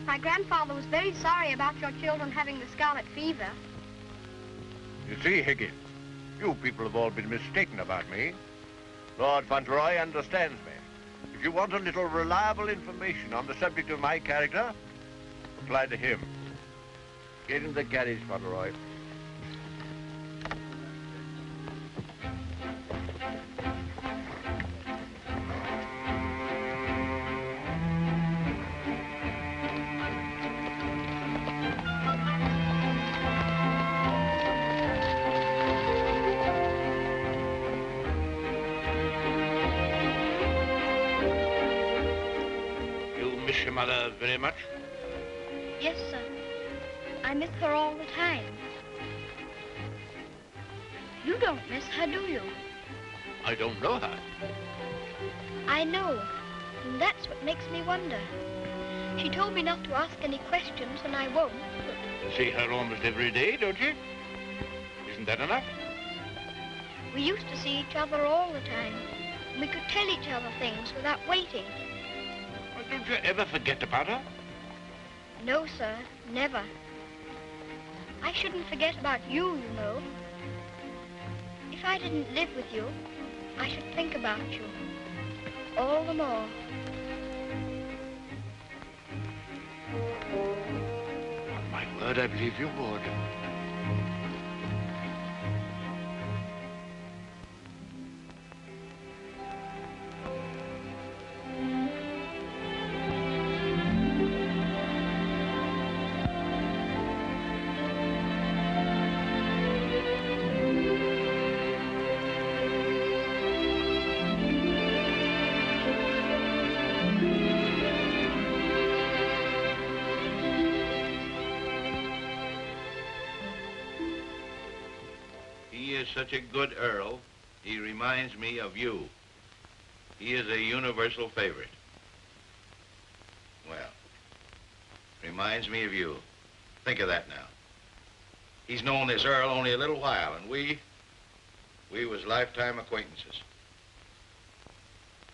My grandfather was very sorry about your children having the scarlet fever. You see, Higgins, you people have all been mistaken about me. Lord Fauntleroy understands me. If you want a little reliable information on the subject of my character, apply to him. Get in the carriage, Fauntleroy. Your mother very much? Yes, sir. I miss her all the time. You don't miss her, do you? I don't know her. I know, and that's what makes me wonder. She told me not to ask any questions, and I won't. See her almost every day, don't you? Isn't that enough? We used to see each other all the time. We could tell each other things without waiting. Well, don't you ever forget about her? No, sir, never. I shouldn't forget about you, you know. If I didn't live with you, I should think about you all the more. On my word, I believe you would. is such a good Earl, he reminds me of you. He is a universal favorite. Well, reminds me of you. Think of that now. He's known this Earl only a little while, and we was lifetime acquaintances.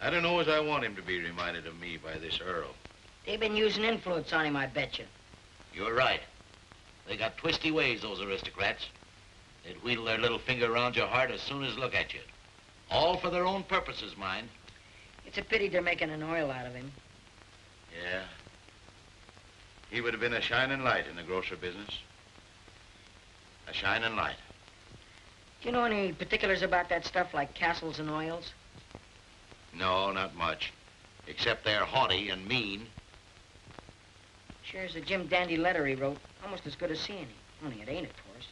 I don't know as I want him to be reminded of me by this Earl. They've been using influence on him, I bet you. You're right. They got twisty ways, those aristocrats. They'd wheedle their little finger around your heart as soon as look at you. All for their own purposes, mind. It's a pity they're making an oil out of him. Yeah. He would have been a shining light in the grocer business. A shining light. Do you know any particulars about that stuff like castles and oils? No, not much. Except they're haughty and mean. Sure's a Jim Dandy letter he wrote. Almost as good as seeing him. Only it ain't, of course.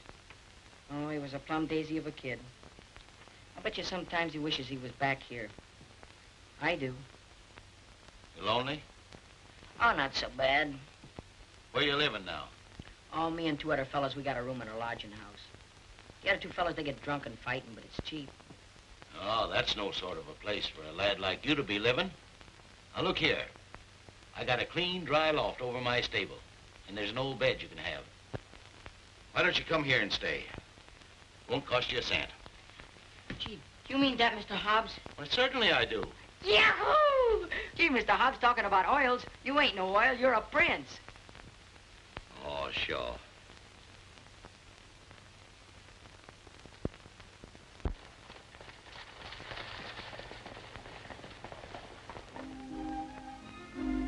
Oh, he was a plum daisy of a kid. I bet you sometimes he wishes he was back here. I do. You lonely? Oh, not so bad. Where you living now? Oh, me and two other fellas, we got a room in a lodging house. The other two fellas, they get drunk and fighting, but it's cheap. Oh, that's no sort of a place for a lad like you to be living. Now, look here. I got a clean, dry loft over my stable, and there's an old bed you can have. Why don't you come here and stay? Won't cost you a cent. Gee, do you mean that, Mr. Hobbs? Well, certainly I do. Yahoo! Gee, Mr. Hobbs, talking about oils. You ain't no oil, you're a prince. Oh, sure.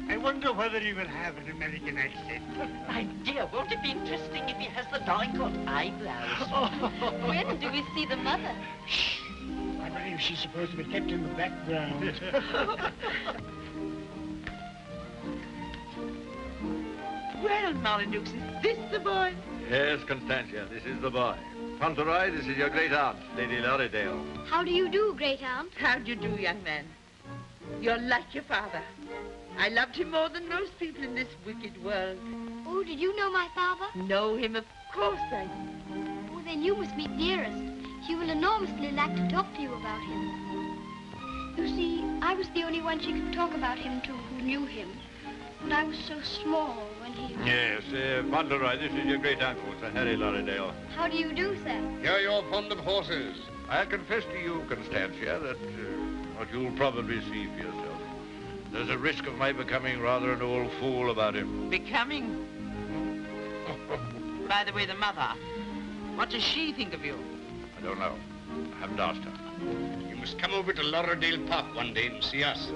I wonder whether he will have an American accent. My dear, won't it be interesting if he has the Dorincourt eyebrows? When do we see the mother? Shh. I believe she's supposed to be kept in the background. Well, Marmaduke, is this the boy? Yes, Constantia, this is the boy. Fauntleroy, this is your great aunt, Lady Lorridale. How do you do, great aunt? How do you do, young man? You're like your father. I loved him more than most people in this wicked world. Oh, did you know my father? Know him? Of course I do. Oh, then you must meet Dearest. She will enormously like to talk to you about him. You see, I was the only one she could talk about him to who knew him. And I was so small when he... Yes, Fauntleroy, this is your great-uncle, Sir Harry Lorridale. How do you do, sir? Hear you're fond of horses. I'll confess to you, Constantia, that what you'll probably see for yourself. There's a risk of my becoming rather an old fool about him. Becoming? By the way, the mother, what does she think of you? I don't know. I haven't asked her. You must come over to Lorridale Park one day and see us.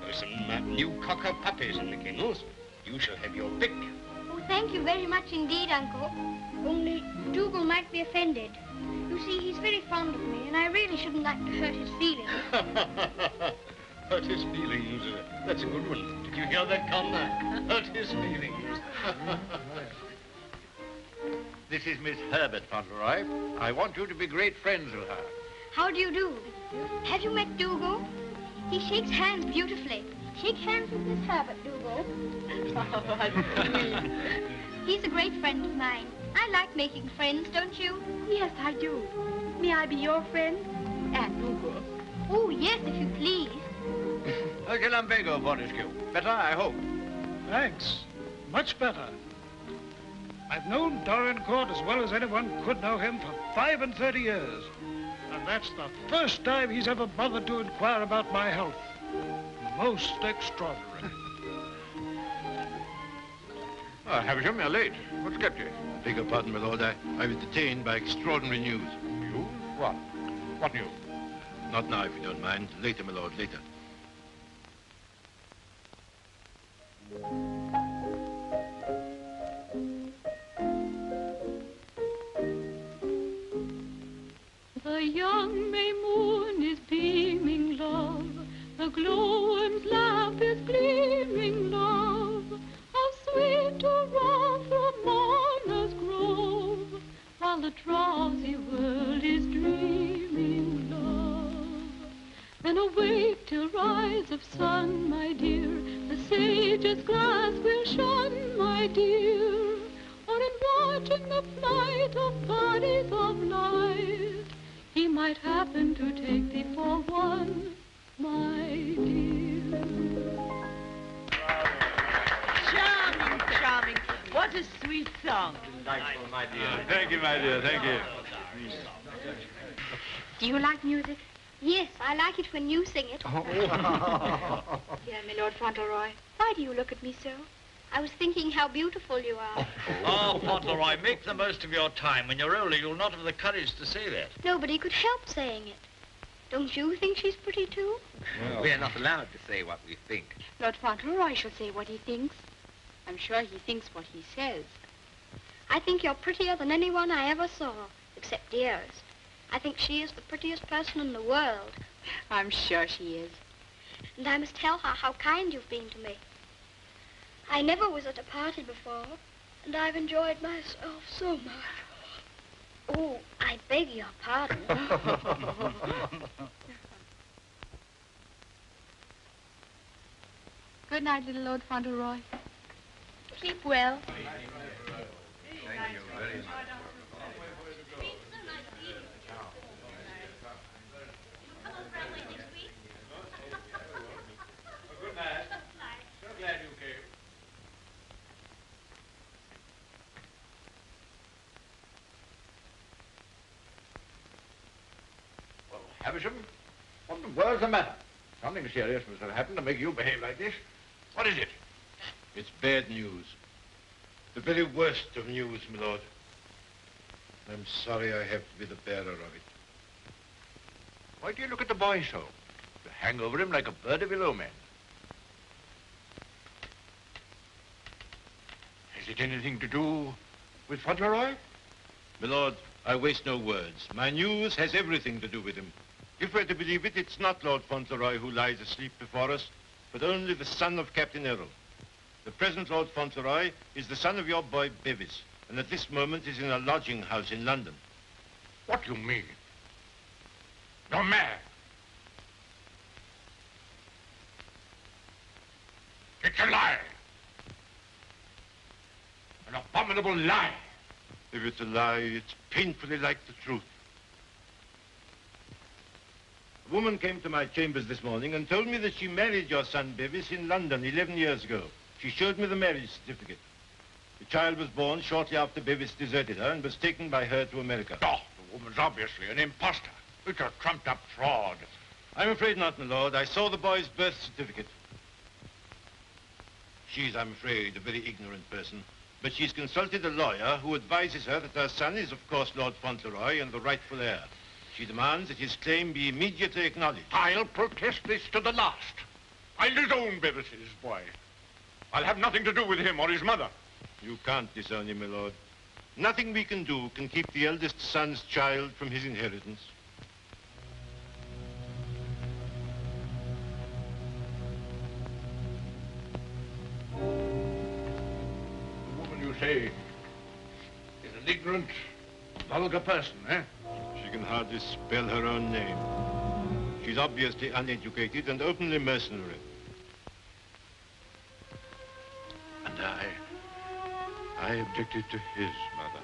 There's some new cocker puppies in the kennels. You shall have your pick. Oh, thank you very much indeed, Uncle. Only Dougal might be offended. You see, he's very fond of me, and I really shouldn't like to hurt his feelings. Hurt his feelings. That's a good one. Did you hear that, Connor? Hurt his feelings. This is Miss Herbert Fauntleroy. I want you to be great friends with her. How do you do? Have you met Dougal? He shakes hands beautifully. Shake hands with Miss Herbert, Dougal. He's a great friend of mine. I like making friends, don't you? Yes, I do. May I be your friend? And Dougal. Oh, yes, if you please. Okay, Lumbago, Fortescue. Better, I hope. Thanks. Much better. I've known Dorincourt as well as anyone could know him for 35 years. And that's the first time he's ever bothered to inquire about my health. Most extraordinary. Havisham, you're late. What's kept you? Beg your pardon, my lord. I was detained by extraordinary news. You? What? What news? Not now, if you don't mind. Later, my lord, later. The young May moon is beaming, love. The glowworm's laugh is gleaming, love. How sweet to roam through Mona's grove, while the drowsy world is dreaming, love. Then awake till rise of sun, my dear. The sage's glass will shun, my dear. Or in watching the flight of bodies of light, he might happen to take thee for one, my dear. Charming, charming. What a sweet song. Delightful, my dear. Thank you, my dear, thank you. Do you like music? Yes, I like it when you sing it. Dear my Lord Fauntleroy, why do you look at me so? I was thinking how beautiful you are. Oh, Fauntleroy, make the most of your time. When you're older, you'll not have the courage to say that. Nobody could help saying it. Don't you think she's pretty, too? Well, we're not allowed to say what we think. Lord Fauntleroy shall say what he thinks. I'm sure he thinks what he says. I think you're prettier than anyone I ever saw, except Dearest. I think she is the prettiest person in the world. I'm sure she is. And I must tell her how kind you've been to me. I never was at a party before, and I've enjoyed myself so much. Oh, I beg your pardon. Good night, little Lord Fauntleroy. Keep well. Thank you very much. Good night. So glad you came. Well, Havisham, what in the world's the matter? Something serious must have happened to make you behave like this. What is it? It's bad news. The very worst of news, my lord. I'm sorry I have to be the bearer of it. Why do you look at the boy so? You hang over him like a bird of ill omen. Has it anything to do with Fauntleroy? My lord, I waste no words. My news has everything to do with him. If we're to believe it, it's not Lord Fauntleroy who lies asleep before us, but only the son of Captain Errol. The present Lord Fauntleroy is the son of your boy Bevis, and at this moment is in a lodging house in London. What do you mean? You're mad. It's a lie. An abominable lie. If it's a lie, it's painfully like the truth. A woman came to my chambers this morning and told me that she married your son Bevis in London 11 years ago. She showed me the marriage certificate. The child was born shortly after Bevis deserted her and was taken by her to America. Oh, the woman's obviously an imposter. It's a trumped-up fraud. I'm afraid not, my lord. I saw the boy's birth certificate. She's, I'm afraid, a very ignorant person. But she's consulted a lawyer who advises her that her son is, of course, Lord Fauntleroy and the rightful heir. She demands that his claim be immediately acknowledged. I'll protest this to the last. I'll disown Bevis's boy. I'll have nothing to do with him or his mother. You can't disown him, my lord. Nothing we can do can keep the eldest son's child from his inheritance. The woman you say is an ignorant, vulgar person, eh? She can hardly spell her own name. She's obviously uneducated and openly mercenary. And I objected to his mother.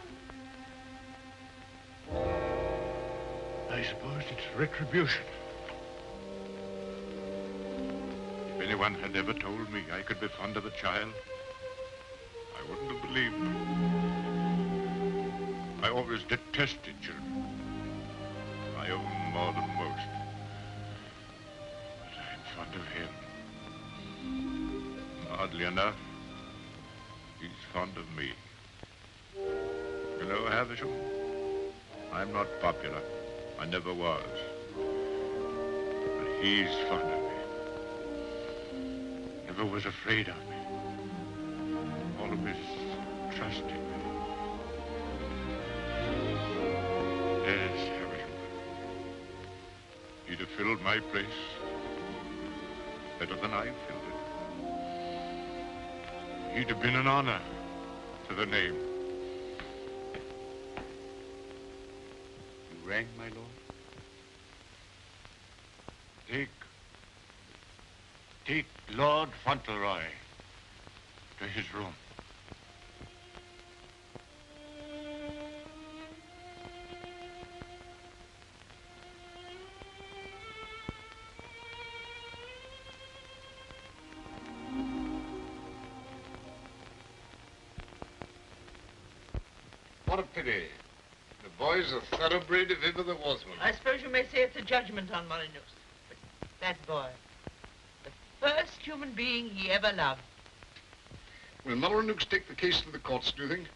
I suppose it's retribution. If anyone had ever told me I could be fond of a child, I wouldn't have believed them. I always detested children. My own more than most. But I'm fond of him. Oddly enough, he's fond of me. You know, Havisham, I'm not popular. I never was. But he's fond of me. Never was afraid of me. Always trusted me. Yes, Havisham. He'd have filled my place better than I filled it. He'd have been an honor to the name. You rang, my lord? Take Lord Fauntleroy to his room. What a pity. The boy's a thoroughbred if ever there was one. I suppose you may say it's a judgment on Molyneux. But that boy, the first human being he ever loved. Will Molyneux take the case to the courts, do you think?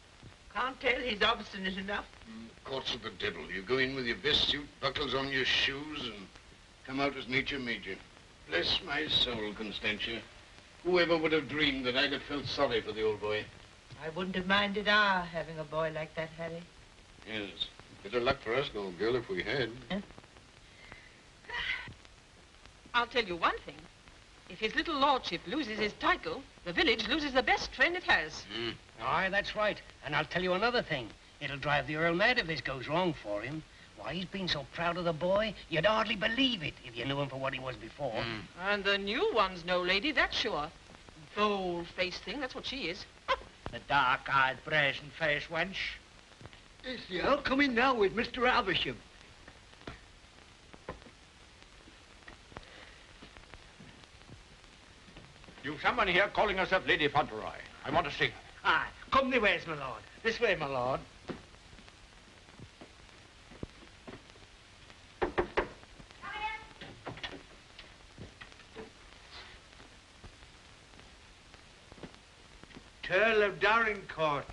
Can't tell. He's obstinate enough. The courts are the devil. You go in with your best suit, buckles on your shoes, and come out as nature made you. Bless my soul, Constantia. Whoever would have dreamed that I'd have felt sorry for the old boy? I wouldn't have minded our having a boy like that, Harry. Yes. Bit of luck for us, old girl, if we had. Huh? I'll tell you one thing. If his little lordship loses his title, the village loses the best friend it has. Aye, that's right. And I'll tell you another thing. It'll drive the Earl mad if this goes wrong for him. Why, he's been so proud of the boy, you'd hardly believe it if you knew him for what he was before. And the new one's no lady, that's sure. Bold-faced thing, that's what she is. The dark-eyed, brazen-faced wench. Yes, the Earl come in now with Mr. Avisham. You've someone here calling herself Lady Fauntleroy. I want to see her. Aye, come the ways, my lord. This way, my lord. Earl of Dorincourt.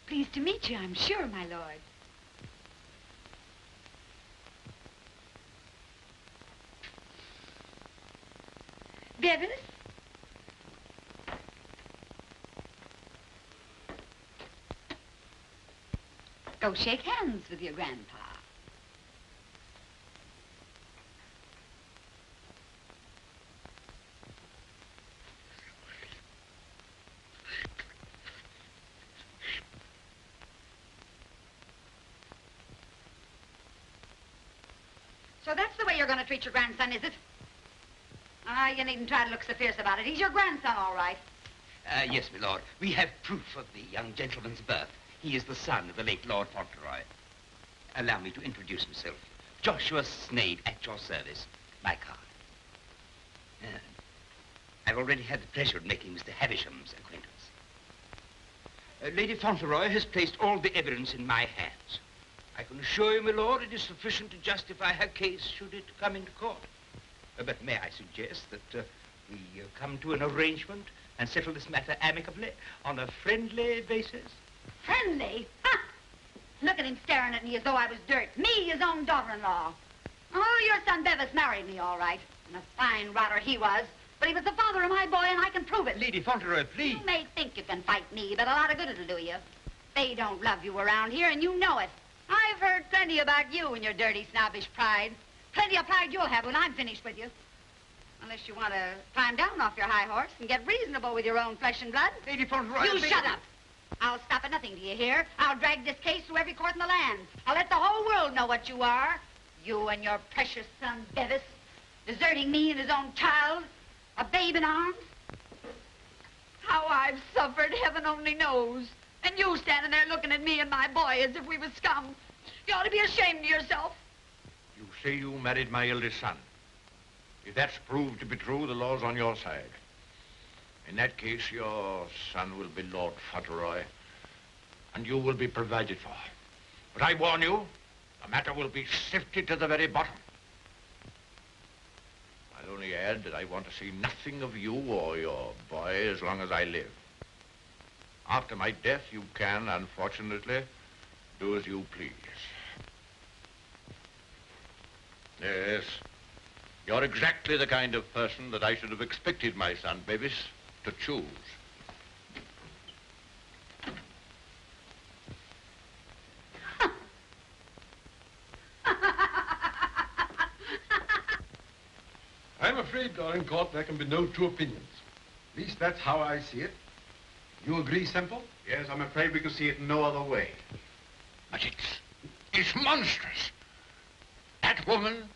Pleased to meet you, I'm sure, my lord. Bevis? Go shake hands with your grandpa. So that's the way you're going to treat your grandson, is it? Ah, you needn't try to look so fierce about it. He's your grandson, all right. Yes, my lord. We have proof of the young gentleman's birth. He is the son of the late Lord Fauntleroy. Allow me to introduce himself. Joshua Snade, at your service. My card. I've already had the pleasure of making Mr. Havisham's acquaintance. Lady Fauntleroy has placed all the evidence in my hands. I can assure you, my lord, it is sufficient to justify her case should it come into court. But may I suggest that we come to an arrangement and settle this matter amicably on a friendly basis? Friendly? Ha! Look at him staring at me as though I was dirt. Me, his own daughter-in-law. Oh, your son Bevis married me, all right. And a fine rotter he was. But he was the father of my boy, and I can prove it. Lady Fauntleroy, please. You may think you can fight me, but a lot of good it'll do you. They don't love you around here, and you know it. I've heard plenty about you and your dirty, snobbish pride. Plenty of pride you'll have when I'm finished with you. Unless you want to climb down off your high horse and get reasonable with your own flesh and blood. Lady Fauntleroy... You shut up. I'll stop at nothing, do you hear? I'll drag this case through every court in the land. I'll let the whole world know what you are. You and your precious son, Bevis, deserting me and his own child, a babe in arms. How I've suffered, heaven only knows. And you standing there looking at me and my boy as if we were scum. You ought to be ashamed of yourself. You say you married my eldest son. If that's proved to be true, the law's on your side. In that case, your son will be Lord Fauntleroy, and you will be provided for. But I warn you, the matter will be sifted to the very bottom. I'll only add that I want to see nothing of you or your boy as long as I live. After my death, you can, unfortunately, do as you please. Yes, you're exactly the kind of person that I should have expected my son, Bevis, to choose. I'm afraid, Dorincourt, there can be no two opinions. At least that's how I see it. You agree, Semple? Yes, I'm afraid we can see it no other way. But it's monstrous. That woman,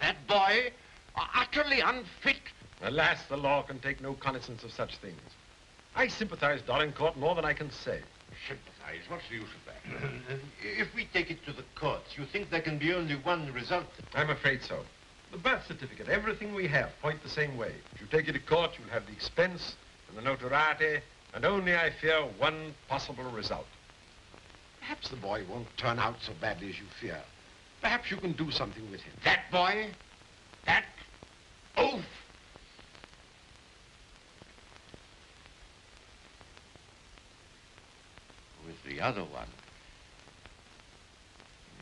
that boy, are utterly unfit. Alas, the law can take no cognizance of such things. I sympathize, Dorincourt, more than I can say. Sympathize? What's the use of that? If we take it to the courts, you think there can be only one result? I'm afraid so. The birth certificate, everything we have, point the same way. If you take it to court, you'll have the expense and the notoriety, and only, I fear, one possible result. Perhaps the boy won't turn out so badly as you fear. Perhaps you can do something with him. That boy? That oaf? With the other one.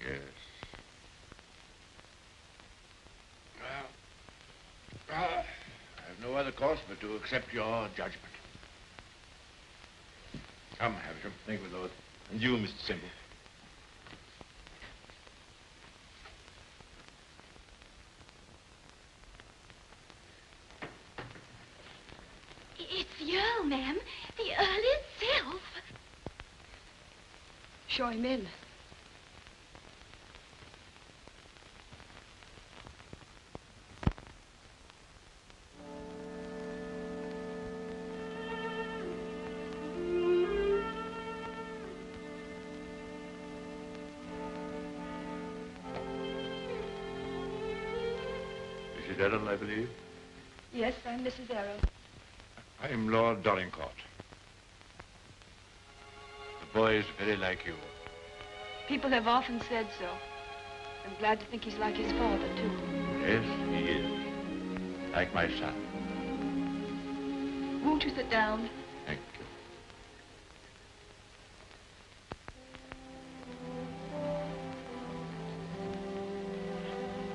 Yes. Well, I have no other course but to accept your judgment. Come, Havisham. Thank you, Lord. And you, Mr. Semple. It's the Earl, ma'am. The Earl himself. Show him in. Mrs. Errol, I believe. Yes, I'm Mrs. Errol. I'm Lord Dorincourt. The boy is very like you. People have often said so. I'm glad to think he's like his father, too. Yes, he is. Like my son. Won't you sit down? Thank you.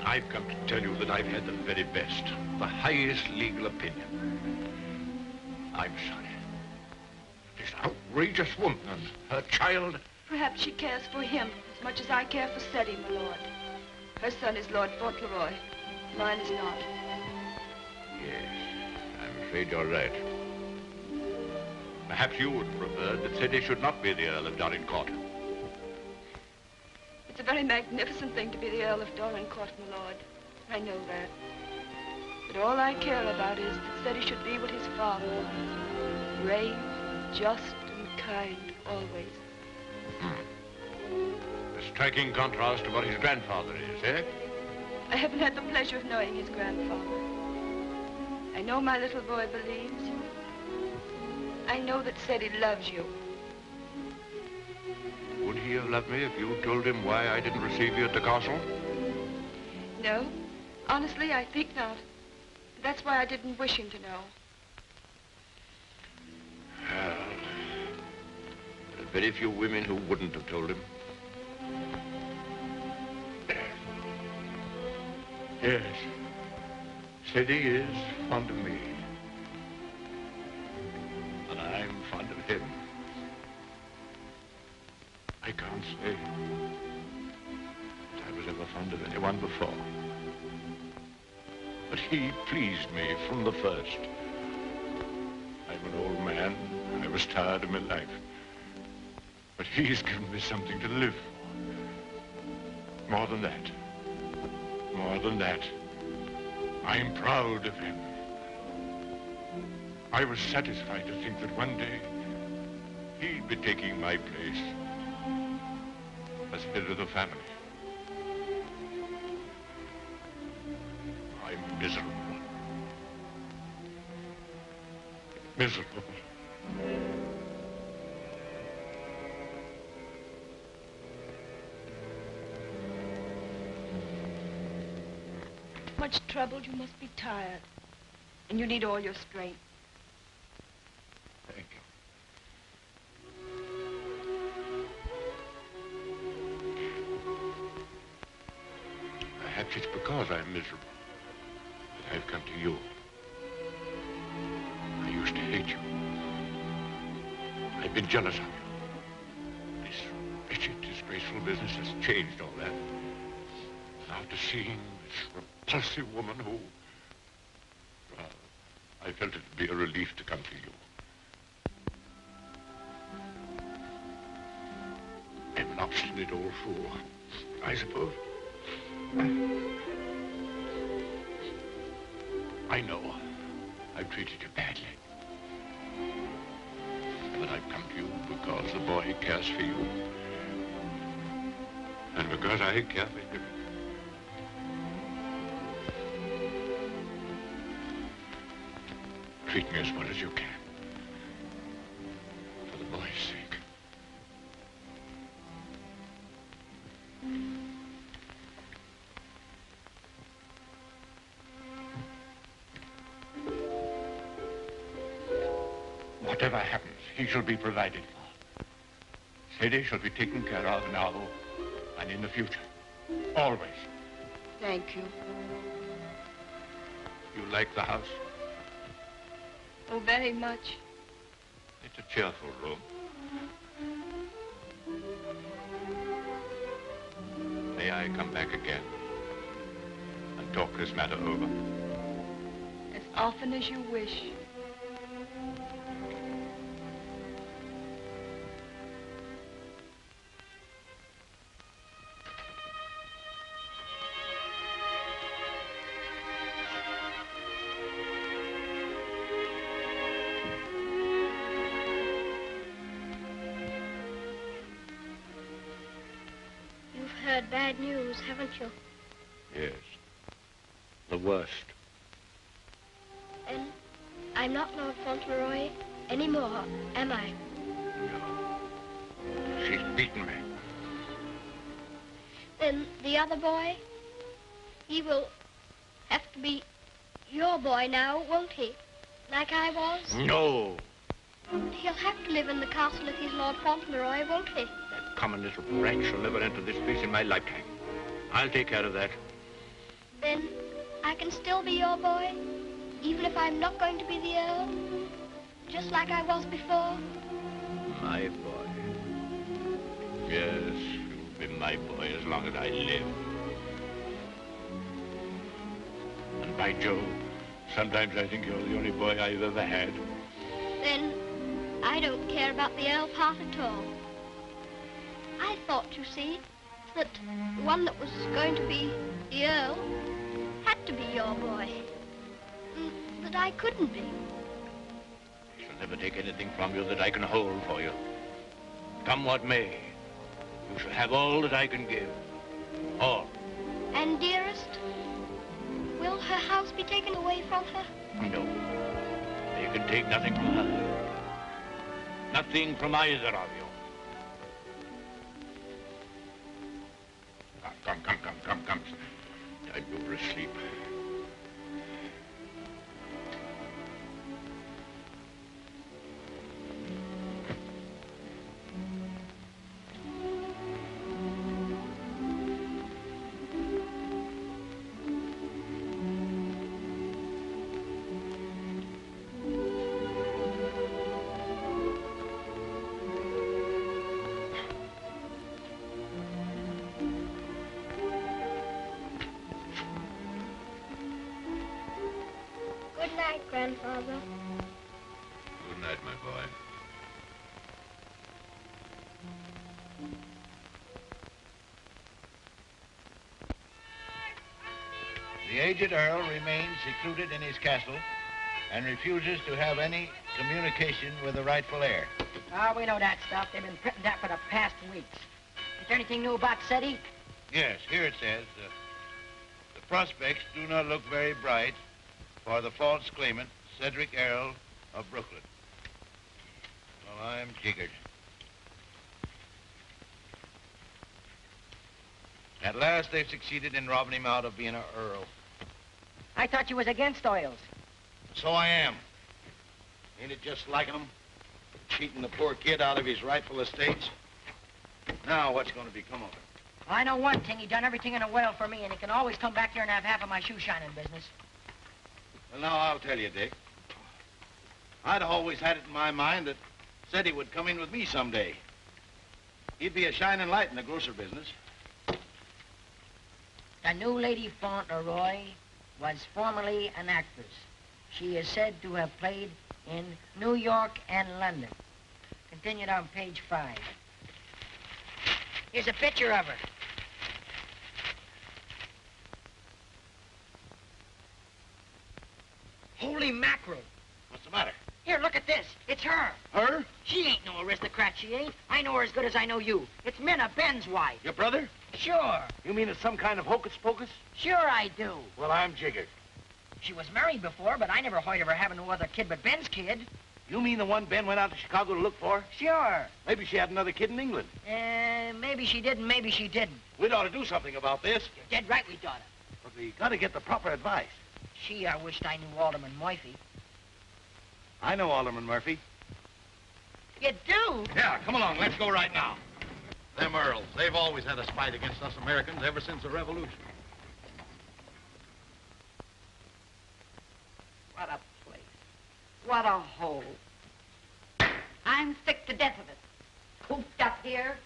I've come to tell you that I've had the very best, the highest legal opinion. I'm sorry. This outrageous woman and her child. Perhaps she cares for him as much as I care for Seddy, my lord. Her son is Lord Fauntleroy. Mine is not. Yes, I'm afraid you're right. Perhaps you would prefer that Seddy should not be the Earl of Dorincourt. It's a very magnificent thing to be the Earl of Dorincourt, my lord. I know that. But all I care about is that Seddy should be what his father was. Brave, just, and kind, always. A striking contrast to what his grandfather is, eh? I haven't had the pleasure of knowing his grandfather. I know my little boy believes. I know that Seddy loves you. Would he have loved me if you told him why I didn't receive you at the castle? No. Honestly, I think not. That's why I didn't wish him to know. Well, there are very few women who wouldn't have told him. Yes, Seddy is fond of me. And I'm fond of him. I can't say that I was ever fond of anyone before. But he pleased me from the first. I'm an old man. I was tired of my life. But he's given me something to live for. More than that. More than that. I'm proud of him. I was satisfied to think that one day he'd be taking my place as head of the family. I'm miserable. Miserable. Much troubled, you must be tired. And you need all your strength. Thank you. Perhaps it's because I'm miserable that I've come to you. I used to hate you. I've been jealous of you. This wretched, disgraceful business has changed all that. After seeing this repulsive woman who... Well, I felt it'd be a relief to come to you. I'm an obstinate old fool, I suppose. I know I've treated you badly. But I've come to you because the boy cares for you. And because I care for him. treat me as well as you can. For the boy's sake. Whatever happens, he shall be provided for. Sadie shall be taken care of now and in the future. Always. Thank you. You like the house? Oh, very much. It's a cheerful room. May I come back again and talk this matter over? As often as you wish. Bad news, haven't you? Yes. The worst. And I'm not Lord Fauntleroy anymore, am I? No. She's beaten me. Then the other boy, he will have to be your boy now, won't he? Like I was? No. He'll have to live in the castle if he's Lord Fauntleroy, won't he? Common little brat shall never enter this place in my lifetime. I'll take care of that. Then I can still be your boy, even if I'm not going to be the Earl, just like I was before. My boy. Yes, you'll be my boy as long as I live. And by Jove, sometimes I think you're the only boy I've ever had. Then I don't care about the Earl part at all. I thought, you see, that the one that was going to be the Earl had to be your boy. That I couldn't be. I shall never take anything from you that I can hold for you. Come what may, you shall have all that I can give. All. And dearest, will her house be taken away from her? No. They can take nothing from her. Nothing from either of you. Come. Time to go for a sleep. Good night, Grandfather. Good night, my boy. The aged Earl remains secluded in his castle and refuses to have any communication with the rightful heir. Oh, we know that stuff. They've been printing that for the past weeks. Is there anything new about SETI? Yes, here it says, the prospects do not look very bright for the false claimant, Cedric Earl of Brooklyn. Well, I'm jiggered. At last, they've succeeded in robbing him out of being an earl. I thought you was against oils. So I am. Ain't it just liking him? Cheating the poor kid out of his rightful estates? Now, what's going to become of him? Well, I know one thing. He done everything in a well for me, and he can always come back here and have half of my shoe shining business. Well, now, I'll tell you, Dick. I'd always had it in my mind that SETI would come in with me someday. He'd be a shining light in the grocer business. The new Lady Fauntleroy was formerly an actress. She is said to have played in New York and London. Continued on page 5. Here's a picture of her. Holy mackerel. What's the matter? Here, look at this. It's her. Her? She ain't no aristocrat, she ain't. I know her as good as I know you. It's Minna, Ben's wife. Your brother? Sure. You mean it's some kind of hocus pocus? Sure I do. Well, I'm jiggered. She was married before, but I never heard of her having no other kid but Ben's kid. You mean the one Ben went out to Chicago to look for? Sure. Maybe she had another kid in England. Maybe she did and maybe she didn't. We'd ought to do something about this. You're dead right we oughta. But we got to get the proper advice. Gee, I wished I knew Alderman Murphy. I know Alderman Murphy. You do? Yeah, come along. Let's go right now. Them Earls, they've always had a spite against us Americans ever since the Revolution. What a place. What a hole. I'm sick to death of it. Cooped up here,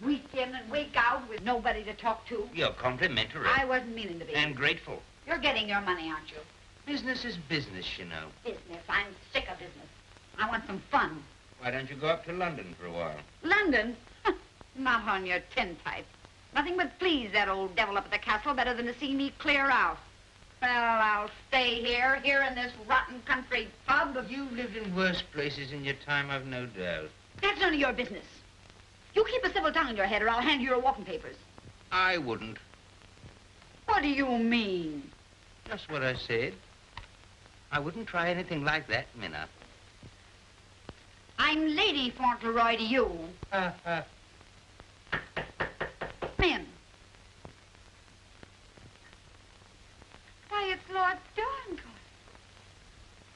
week in and week out with nobody to talk to. You're complimentary. I wasn't meaning to be. And grateful. You're getting your money, aren't you? Business is business, you know. Business. I'm sick of business. I want some fun. Why don't you go up to London for a while? London? Not on your tintype. Nothing would please that old devil up at the castle better than to see me clear out. Well, I'll stay here in this rotten country pub. You've lived in worse places in your time, I've no doubt. That's none of your business. You keep a civil tongue in your head or I'll hand you your walking papers. I wouldn't. What do you mean? Just what I said. I wouldn't try anything like that, Minna. I'm Lady Fauntleroy to you. Men. Why, it's Lord Dorincourt.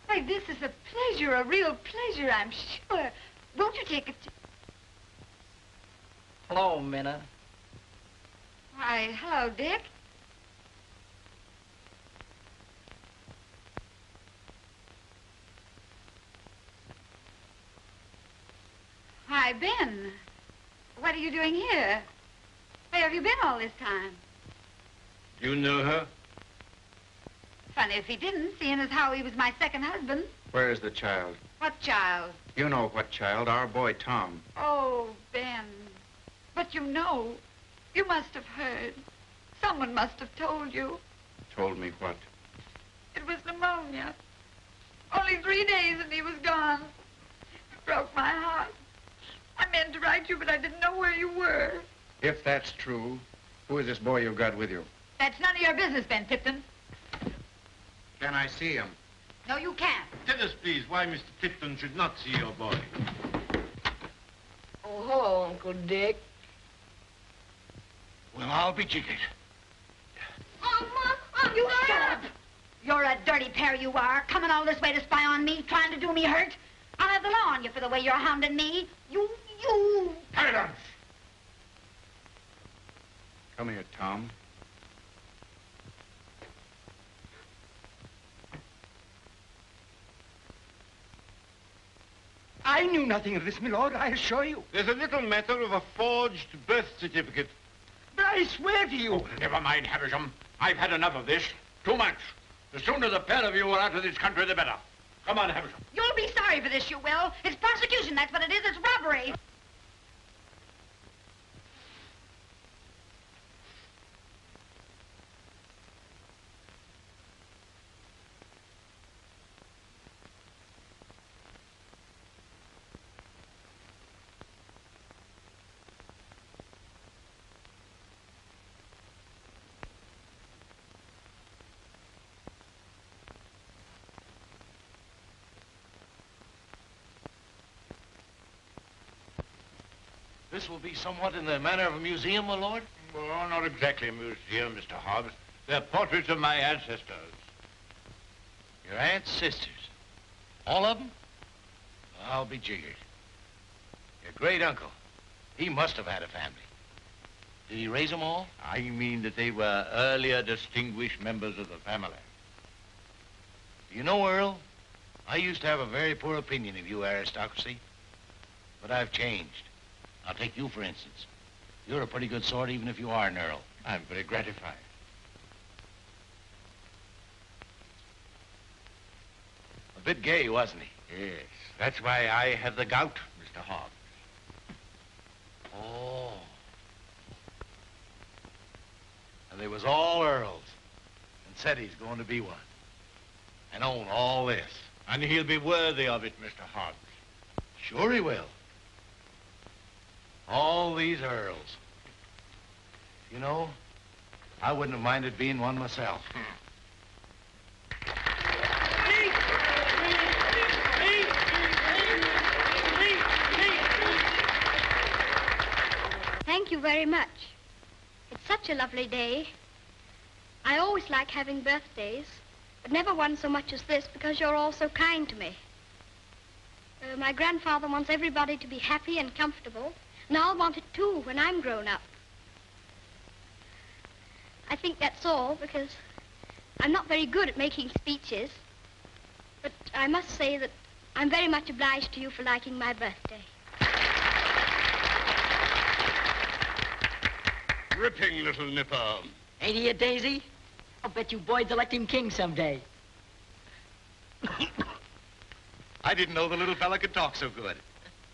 Why, this is a pleasure, a real pleasure, I'm sure. Won't you take a... Hello, Minna. Why, hello, Dick. Why, Ben. What are you doing here? Where have you been all this time? You know her? Funny if he didn't, seeing as how he was my second husband. Where is the child? What child? You know what child, our boy Tom. Oh, Ben. But you know, you must have heard. Someone must have told you. Told me what? It was pneumonia. Only 3 days and he was gone. It broke my heart. I meant to write you, but I didn't know where you were. If that's true, who is this boy you've got with you? That's none of your business, Ben Tipton. Can I see him? No, you can't. Tell us, please, why Mr. Tipton should not see your boy. Oh, hello, Uncle Dick. Well, I'll be jiggered. You shut up. You're a dirty pair, you are. Coming all this way to spy on me, trying to do me hurt. I'll have the law on you for the way you're hounding me. You... Silence! Come here, Tom. I knew nothing of this, my lord, I assure you. There's a little matter of a forged birth certificate. But I swear to you... Oh, never mind, Havisham. I've had enough of this. Too much. The sooner the pair of you are out of this country, the better. Come on, Havisham. You'll be sorry for this, you will. It's prosecution, that's what it is. It's robbery. This will be somewhat in the manner of a museum, my lord? Well, not exactly a museum, Mr. Hobbs. They're portraits of my ancestors. Your aunt's sisters? All of them? I'll be jiggered. Your great uncle, he must have had a family. Did he raise them all? I mean that they were earlier distinguished members of the family. You know, Earl, I used to have a very poor opinion of you aristocracy, but I've changed. I'll take you, for instance. You're a pretty good sort, even if you are an earl. I'm very gratified. A bit gay, wasn't he? Yes, that's why I have the gout, Mr. Hobbs. Oh. And they was all earls, and said he's going to be one, and own all this. And he'll be worthy of it, Mr. Hobbs. Sure he will. All these earls. You know, I wouldn't have minded being one myself. very much. It's such a lovely day. I always like having birthdays, but never one so much as this because you're all so kind to me. My grandfather wants everybody to be happy and comfortable, and I'll want it too when I'm grown up. I think that's all because I'm not very good at making speeches, but I must say that I'm very much obliged to you for liking my birthday. Ripping little nipper. Ain't he a daisy? I'll bet you boys elect him king someday. I didn't know the little fella could talk so good.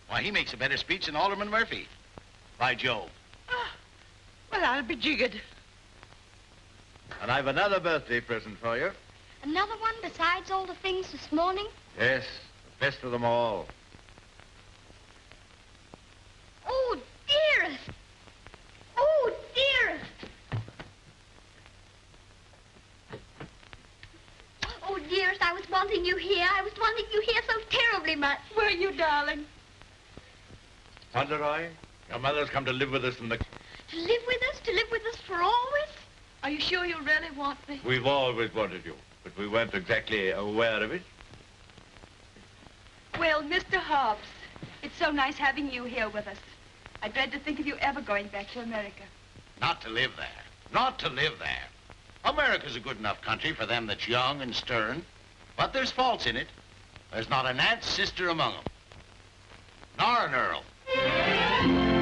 Why, he makes a better speech than Alderman Murphy. By Jove. Well, I'll be jiggered. And I've another birthday present for you. Another one besides all the things this morning? Yes, the best of them all. Oh, dearest! Oh, dearest! Oh, dearest, I was wanting you here. I was wanting you here so terribly much. Were you, darling? Fauntleroy, your mother's come to live with us in the... To live with us? To live with us for always? Are you sure you really want me? We've always wanted you, but we weren't exactly aware of it. Well, Mr. Hobbs, it's so nice having you here with us. I dread to think of you ever going back to America. Not to live there. Not to live there. America's a good enough country for them that's young and stern. But there's faults in it. There's not an aunt's sister among them. Nor an earl.